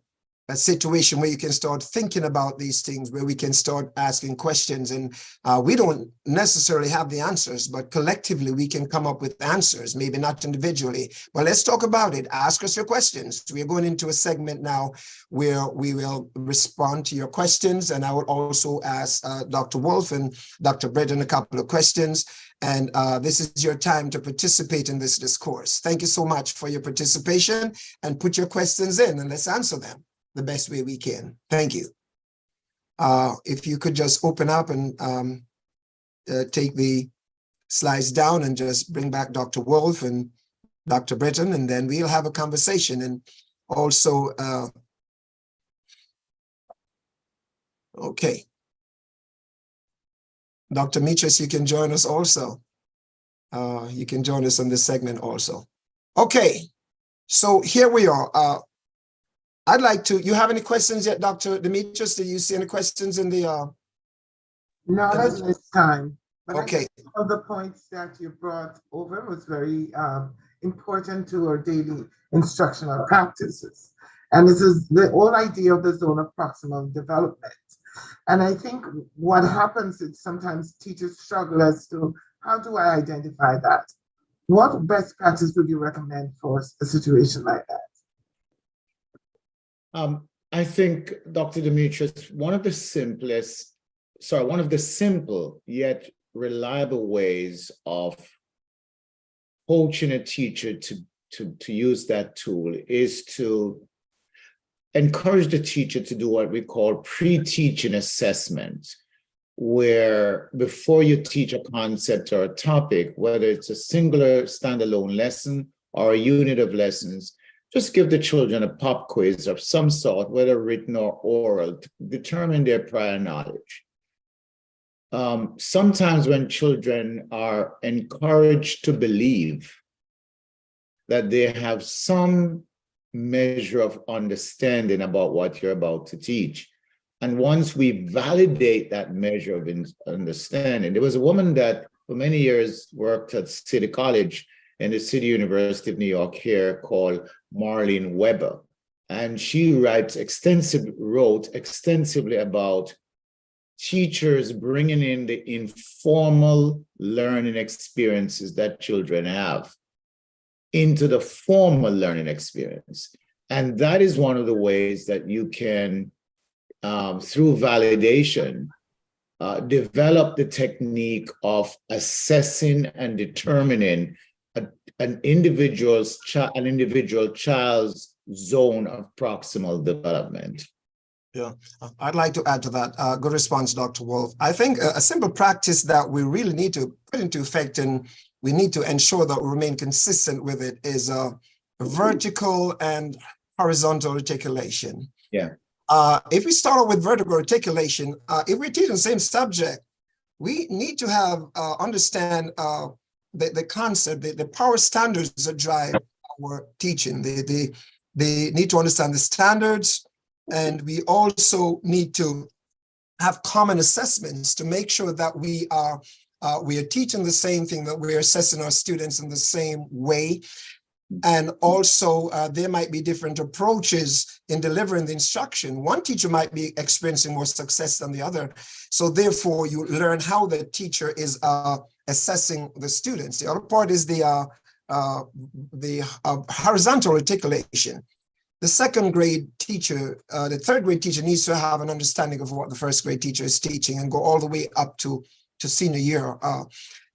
a situation where you can start thinking about these things, where we can start asking questions. And we don't necessarily have the answers, but collectively we can come up with answers, maybe not individually. But let's talk about it. Ask us your questions. We are going into a segment now where we will respond to your questions. And I will also ask Dr. Wolf and Dr. Britton a couple of questions. And this is your time to participate in this discourse. Thank you so much for your participation, and put your questions in and let's answer them the best way we can. Thank you. If you could just open up and take the slides down and just bring back Dr. Wolf and Dr. Britton, and then we'll have a conversation. And also, okay. Dr. Mitras, you can join us also. You can join us on this segment also. Okay, so here we are. I'd like to, you have any questions yet, Dr. Demetrius? Do you see any questions in the, Not at this time. But I okay, think all the points that you brought over was very important to our daily instructional practices. And this is the whole idea of the zone of proximal development. And I think what happens is sometimes teachers struggle as to how do I identify that? What best practice would you recommend for a situation like that? I think, Dr. Demetrius, one of the simple yet reliable ways of coaching a teacher to use that tool is to encourage the teacher to do what we call pre-teaching assessment, where before you teach a concept or a topic, whether it's a singular standalone lesson or a unit of lessons, just give the children a pop quiz of some sort, whether written or oral, to determine their prior knowledge. Sometimes when children are encouraged to believe that they have some measure of understanding about what you're about to teach, and once we validate that measure of understanding, there was a woman that for many years worked at City College in the City University of New York here called Marlene Weber. And she wrote extensively about teachers bringing in the informal learning experiences that children have into the formal learning experience. And that is one of the ways that you can, through validation, develop the technique of assessing and determining an individual child's zone of proximal development. yeah, I'd like to add to that. Good response, Dr. Wolf. I think a simple practice that we really need to put into effect and we need to ensure that we remain consistent with it is vertical and horizontal articulation. Yeah. If we start out with vertical articulation, if we're teaching the same subject, we need to have understand the concept, the power standards that drive our teaching. They need to understand the standards, and we also need to have common assessments to make sure that we are teaching the same thing, that we're assessing our students in the same way. And also, there might be different approaches in delivering the instruction. One teacher might be experiencing more success than the other. So therefore, you learn how the teacher is assessing the students. The other part is the horizontal articulation. The second grade teacher, the third grade teacher needs to have an understanding of what the first grade teacher is teaching and go all the way up to senior year.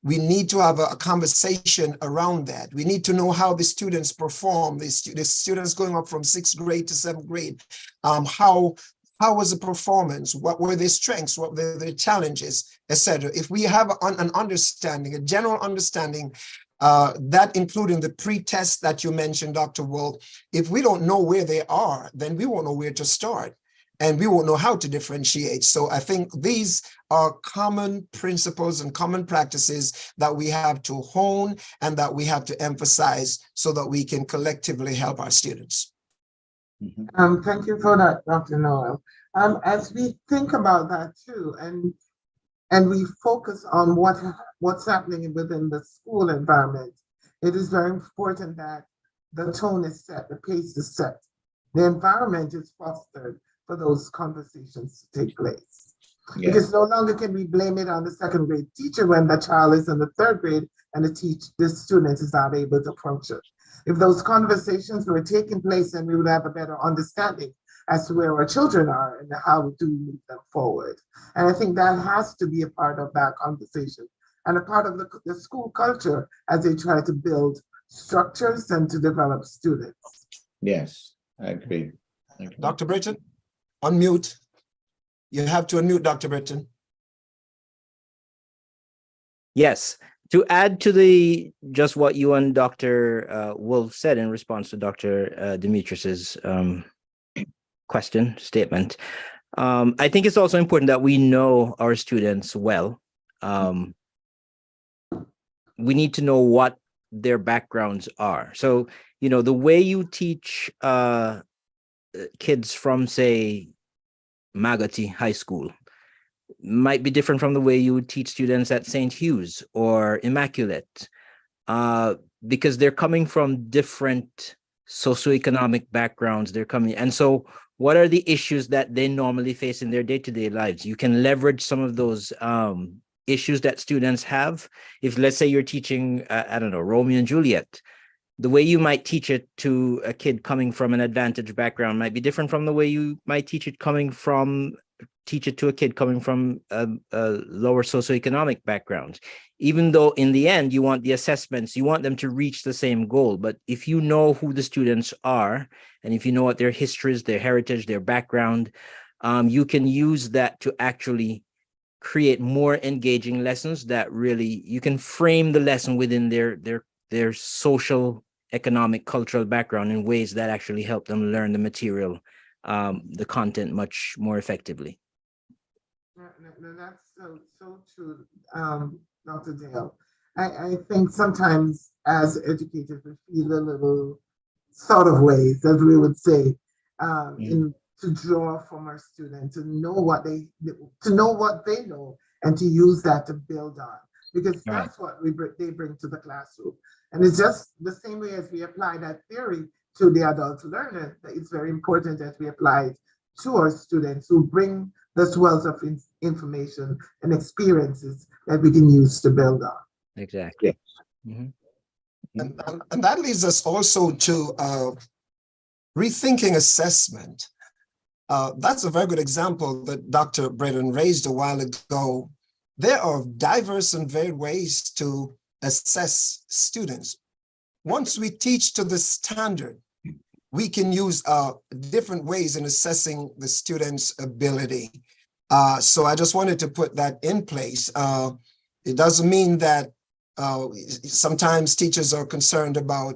We need to have a conversation around that. We need to know how the students perform, the students going up from 6th grade to 7th grade. How was the performance? What were their strengths? What were their challenges, etc. If we have an understanding, a general understanding, that including the pre-test that you mentioned, Dr. Wolf, if we don't know where they are, then we won't know where to start. And we won't know how to differentiate. So I think these are common principles and common practices that we have to hone and that we have to emphasize so that we can collectively help our students. Thank you for that, Dr. Noel. As we think about that too, and we focus on what's happening within the school environment, it is very important that the tone is set, the pace is set, the environment is fostered for those conversations to take place. Yeah. Because no longer can we blame it on the second grade teacher when the child is in the third grade and the student is not able to function. If those conversations were taking place, then we would have a better understanding as to where our children are and how to move them forward. And I think that has to be a part of that conversation and a part of the school culture as they try to build structures and to develop students. Yes, I agree. Dr. Britton? Unmute. You have to unmute, Dr. Britton. Yes. To add to just what you and Dr. Wolf said in response to Dr. Demetrius's statement, I think it's also important that we know our students well. We need to know what their backgrounds are. So, the way you teach kids from, say, Magotty High School might be different from the way you would teach students at St. Hugh's or Immaculate, because they're coming from different socioeconomic backgrounds. They're coming, and so what are the issues that they normally face in their day-to-day lives? You can leverage some of those issues that students have. If, let's say, you're teaching, I don't know, Romeo and Juliet, the way you might teach it to a kid coming from an advantaged background might be different from the way you might teach it to a kid coming from a lower socioeconomic background. Even though in the end, you want the assessments, you want them to reach the same goal. But if you know who the students are, and if you know what their histories, their heritage, their background, you can use that to actually create more engaging lessons that really, you can frame the lesson within their social, economic, cultural background in ways that actually help them learn the material, the content much more effectively. No, that's so true, Dr. Dale. I think sometimes as educators, we feel a little sort of ways, as we would say, to draw from our students, to know what they know, and to use that to build on, because that's what they bring to the classroom. And it's just the same way as we apply that theory to the adult learner, that it's very important that we apply it to our students who bring this wealth of information and experiences that we can use to build on. Exactly. And that leads us also to rethinking assessment. That's a very good example that Dr. Braden raised a while ago. There are diverse and varied ways to assess students. Once we teach to the standard, we can use different ways in assessing the student's ability. So I just wanted to put that in place. It doesn't mean that sometimes teachers are concerned about,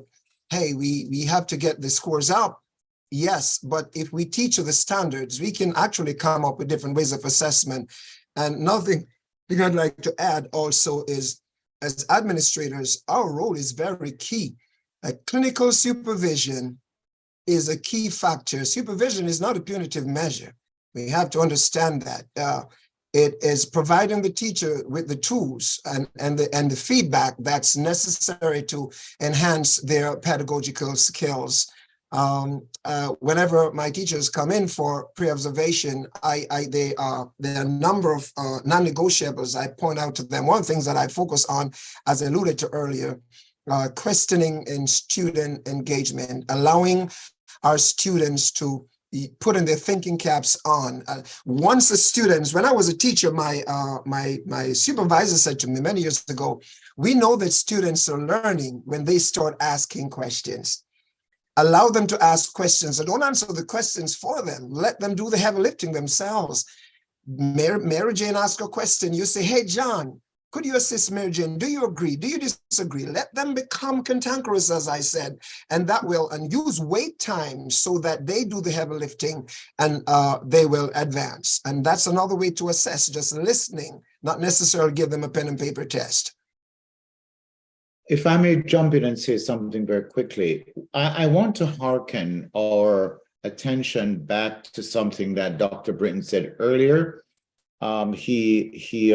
hey, we have to get the scores up. Yes, but if we teach to the standards, we can actually come up with different ways of assessment. And another thing I'd like to add also is, as administrators, our role is very key. Clinical supervision is a key factor. Supervision is not a punitive measure. We have to understand that. It is providing the teacher with the tools and the feedback that's necessary to enhance their pedagogical skills. Whenever my teachers come in for pre-observation, there are a number of non-negotiables I point out to them. One of the things that I focus on, as I alluded to earlier, questioning and student engagement, allowing our students to put in their thinking caps on. Once the students, when I was a teacher, my supervisor said to me many years ago, we know that students are learning when they start asking questions. Allow them to ask questions and don't answer the questions for them. Let them do the heavy lifting themselves. Mary Jane asked a question. You say, hey, John, could you assist Mary Jane? Do you agree? Do you disagree? Let them become cantankerous, as I said, and that will, and use wait time so that they do the heavy lifting and they will advance. And that's another way to assess, just listening, not necessarily give them a pen and paper test. If I may jump in and say something very quickly, I want to hearken our attention back to something that Dr. Britton said earlier. He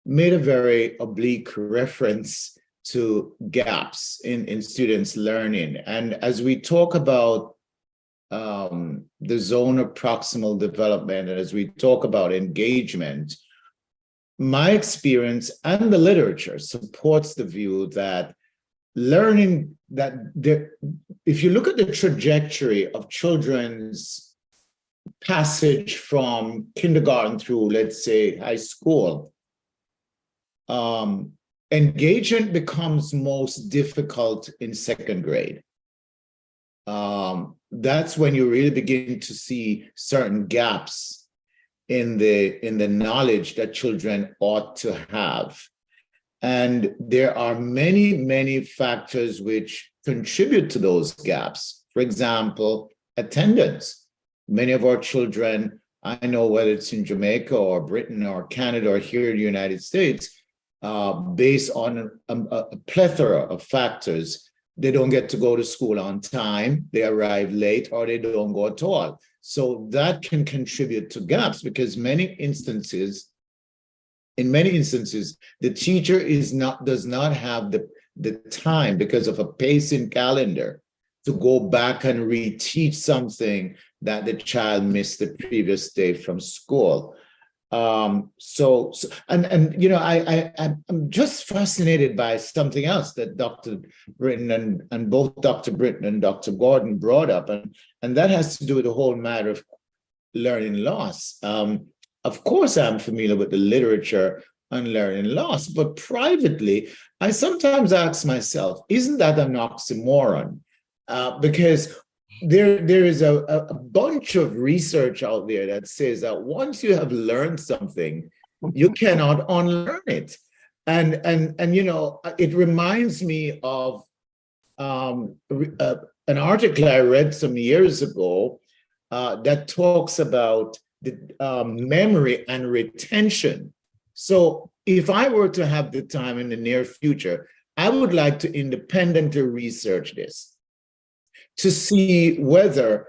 made a very oblique reference to gaps in students' learning. And as we talk about the zone of proximal development, and as we talk about engagement, my experience and the literature supports the view that learning, that if you look at the trajectory of children's passage from kindergarten through, let's say, high school, engagement becomes most difficult in second grade. That's when you really begin to see certain gaps in the knowledge that children ought to have. And there are many factors which contribute to those gaps. For example, attendance. Many of our children, I know whether it's in Jamaica or Britain or Canada or here in the United States, based on a plethora of factors, they don't get to go to school on time, they arrive late, or they don't go at all. So that can contribute to gaps, because in many instances, the teacher does not have the time, because of a pacing calendar, to go back and reteach something that the child missed the previous day from school. I'm just fascinated by something else that Dr. Britton and both Dr. Britton and Dr. Gordon brought up, and that has to do with the whole matter of learning loss. Of course, I'm familiar with the literature on learning loss, but privately, I sometimes ask myself, isn't that an oxymoron? Because there is a bunch of research out there that says that once you have learned something, you cannot unlearn it. And it reminds me of an article I read some years ago that talks about the memory and retention. So if I were to have the time in the near future, I would like to independently research this to see whether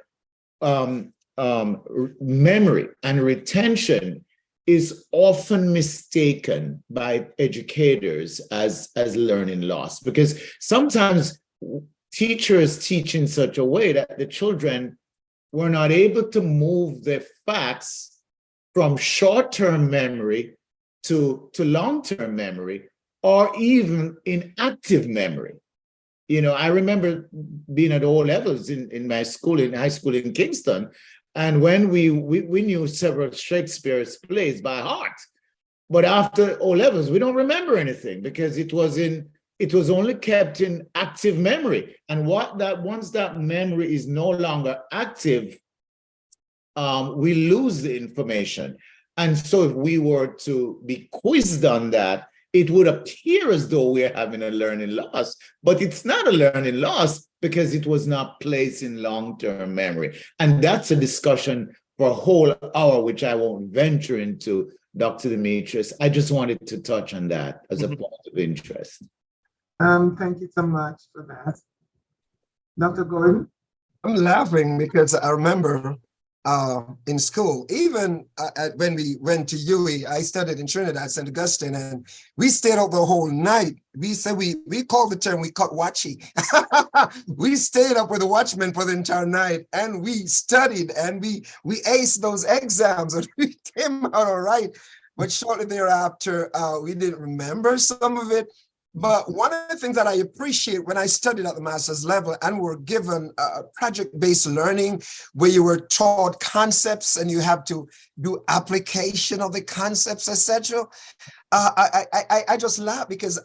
memory and retention is often mistaken by educators as learning loss, because sometimes teachers teach in such a way that the children were not able to move the facts from short-term memory to long-term memory, or even in active memory. I remember being at O levels in my school, in high school in Kingston, and when we knew several Shakespeare's plays by heart, but after O levels, we don't remember anything, because it was only kept in active memory. And once that memory is no longer active, we lose the information. And so if we were to be quizzed on that, it would appear as though we're having a learning loss, but it's not a learning loss because it was not placed in long-term memory. And that's a discussion for a whole hour, which I won't venture into, Dr. Demetrius. I just wanted to touch on that as a point of interest. Thank you so much for that. Dr. Gordon? I'm laughing because I remember in school, even when we went to UWI, I studied in Trinidad, St. Augustine, and we stayed up the whole night. We said we called the term, we cut watchy. We stayed up with the watchmen for the entire night, and we studied, and we aced those exams, and we came out all right. But shortly thereafter, we didn't remember some of it. But one of the things that I appreciate when I studied at the master's level and were given project-based learning, where you were taught concepts and you have to do application of the concepts, etc. I just laugh because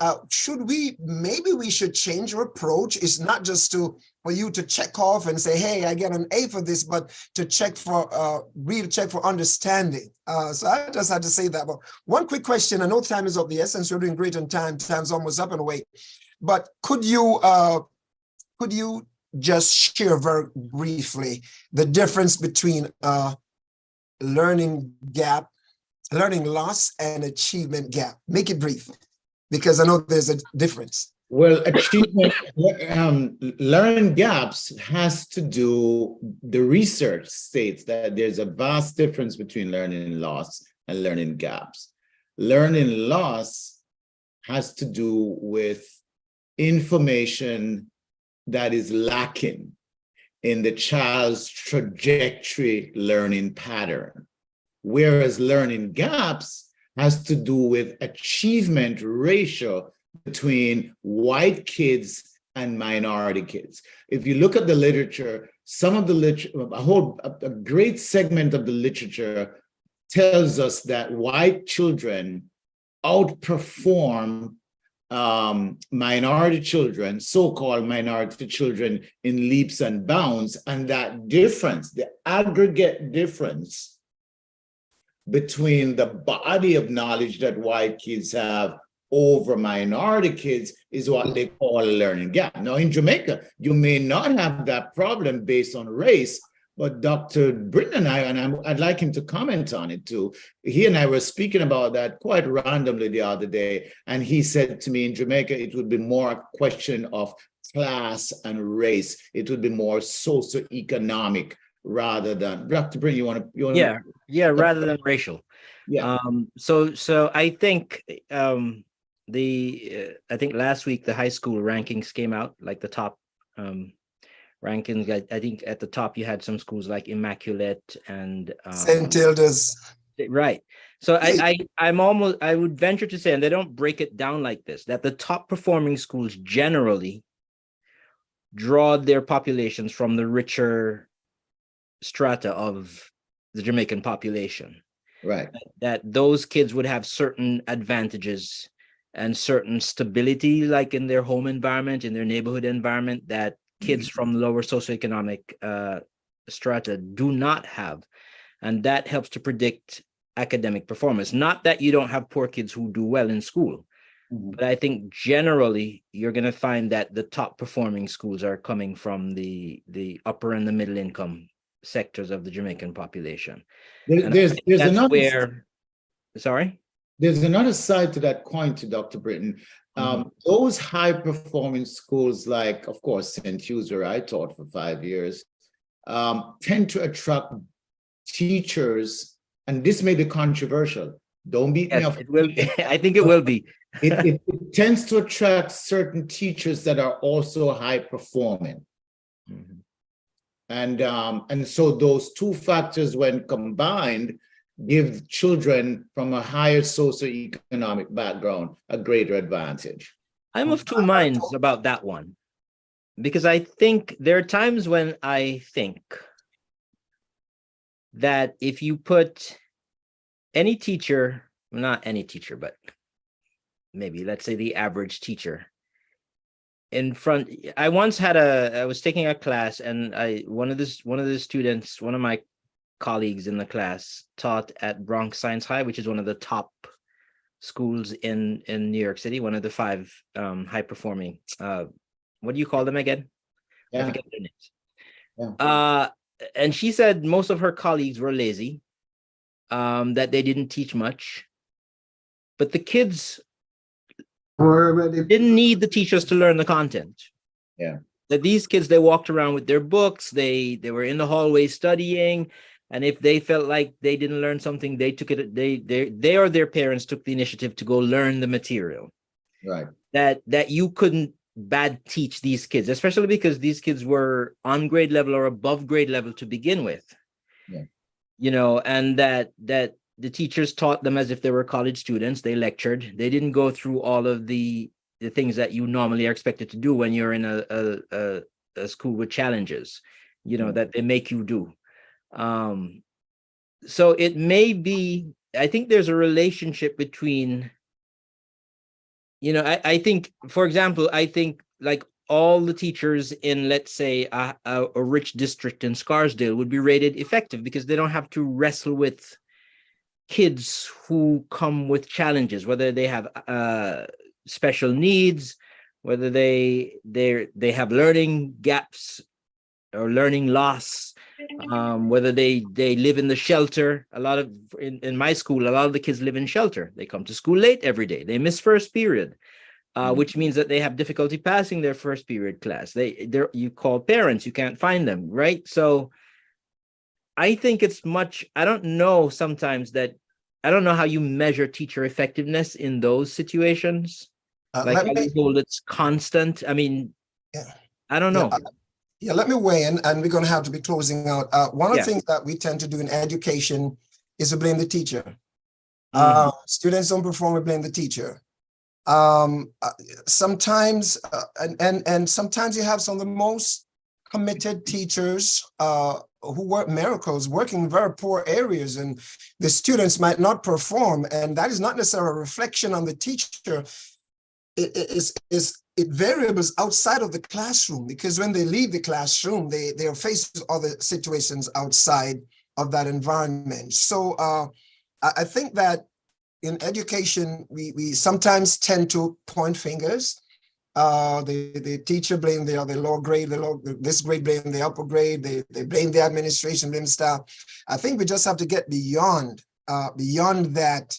maybe we should change our approach. It's not just for you to check off and say, hey, I get an A for this, but to check for really check for understanding. So I just had to say that. But one quick question. I know time is of the essence. We're doing great on time. Time's almost up and away. But could you just share very briefly the difference between learning loss and achievement gap? Make it brief, because I know there's a difference. Well, achievement, learning gaps has to do, the research states that there's a vast difference between learning loss and learning gaps. Learning loss has to do with information that is lacking in the child's trajectory learning pattern, whereas learning gaps has to do with achievement ratio between white kids and minority kids. If you look at the literature, some of the literature, a great segment of the literature tells us that white children outperform minority children, so-called minority children, in leaps and bounds, and that difference, the aggregate difference between the body of knowledge that white kids have over minority kids is what they call a learning gap. Now, in Jamaica, you may not have that problem based on race, But Dr. Britton and I'd like him to comment on it too. He and I were speaking about that quite randomly the other day. And he said to me, in Jamaica, it would be more a question of class and race. It would be more socioeconomic rather than, Dr. Britton, you want to? Yeah, rather than racial. Yeah. So I think I think last week the high school rankings came out, like the top rankings. I think at the top you had some schools like Immaculate and St. Hilda's. right. So I would venture to say, and they don't break it down like this, that the top performing schools generally draw their populations from the richer strata of the Jamaican population. Right. That those kids would have certain advantages and certain stability, like in their home environment, in their neighborhood environment, that kids from lower socioeconomic strata do not have. And that helps to predict academic performance. Not that you don't have poor kids who do well in school, but I think generally you're going to find that the top performing schools are coming from the upper and the middle income sectors of the Jamaican population. There's another side to that coin, to Dr. Britton. Those high performing schools, like of course St. Hugh's, where I taught for 5 years, tend to attract teachers, and this may be controversial. Don't beat me up. It will be. I think it will be. It tends to attract certain teachers that are also high performing. And so those two factors, when combined, give children from a higher socioeconomic background a greater advantage. I'm of two minds about that one, because I think there are times when I think that if you put any teacher, not any teacher, but maybe let's say the average teacher in front. I once had I was taking a class, and one of the students, one of my colleagues in the class, taught at Bronx Science High, which is one of the top schools in New York City, one of the 5 high performing. What do you call them again? I forget their names. And she said most of her colleagues were lazy, that they didn't teach much, but the kids didn't need the teachers to learn the content. That these kids, they walked around with their books, they were in the hallway studying, and if they felt like they didn't learn something, they took it, they or their parents took the initiative to go learn the material. Right. That you couldn't bad teach these kids, especially because these kids were on grade level or above grade level to begin with. And that the teachers taught them as if they were college students. They lectured. They didn't go through all of the things that you normally are expected to do when you're in a school with challenges, that they make you do. So it may be, I think there's a relationship between, I think, for example, I think like all the teachers in, let's say, a rich district in Scarsdale would be rated effective because they don't have to wrestle with kids who come with challenges, whether they have special needs, whether they have learning gaps or learning loss, whether they live in the shelter. In my school, a lot of the kids live in shelter. They come to school late every day. They miss first period, which means that they have difficulty passing their first period class. You call parents, you can't find them, right? So I think it's much, I don't know how you measure teacher effectiveness in those situations. It's constant. I mean, I don't know. Let me weigh in, and we're going to have to be closing out. One of the things that we tend to do in education is to blame the teacher. Students don't perform, we blame the teacher. Sometimes, and sometimes you have some of the most committed teachers who work miracles, working in very poor areas, and the students might not perform, and that is not necessarily a reflection on the teacher. It variables outside of the classroom, because when they leave the classroom, they are faced with other situations outside of that environment. So I think that in education, we sometimes tend to point fingers The teacher blame the lower grade, this grade blame the upper grade, they blame the administration, blame staff. I think we just have to get beyond that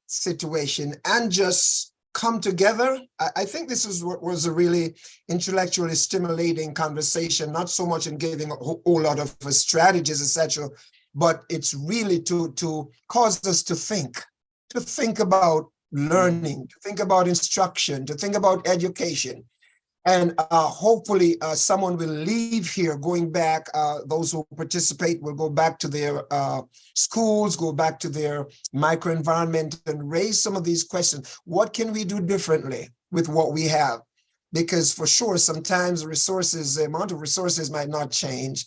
situation and just come together. I think this is what was a really intellectually stimulating conversation, not so much in giving a whole lot of strategies, etc., but it's really to cause us to think about learning, to think about instruction, to think about education. And hopefully someone will leave here going back, those who participate will go back to their schools, go back to their microenvironment and raise some of these questions. What can we do differently with what we have? Because for sure, sometimes the amount of resources might not change.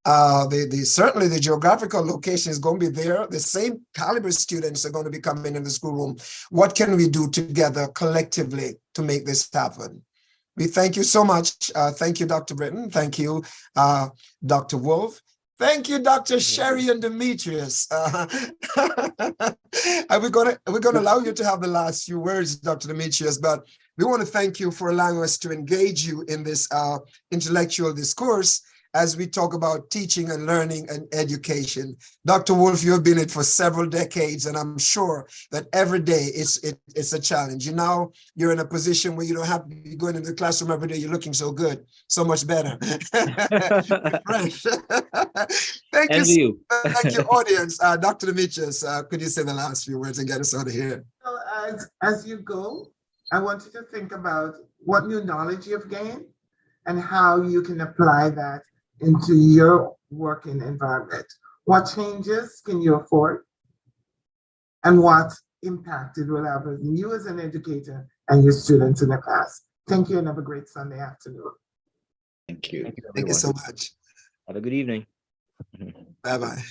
Certainly the geographical location is going to be there. The same caliber students are going to be coming in the schoolroom. What can we do together collectively to make this happen? We thank you so much. Thank you, Dr. Britton. Thank you, Dr. Wolf. Thank you, Dr. Sherry and Demetrius. We're going to allow you to have the last few words, Dr. Demetrius, but we want to thank you for allowing us to engage you in this intellectual discourse as we talk about teaching and learning and education. Dr. Wolf, you've been in it for several decades, and I'm sure that every day it's a challenge. Now you're in a position where you don't have to be going into the classroom every day. You're looking so good, so much better. Fresh. Thank you. Thank you, audience. Dr. Demetrius, could you say the last few words and get us out of here? So as you go, I want you to think about what new knowledge you've gained and how you can apply that into your working environment. What changes can you afford? And what impact it will have on you as an educator and your students in the class. Thank you and have a great Sunday afternoon. Thank you. Thank you so much. Have a good evening. Bye-bye.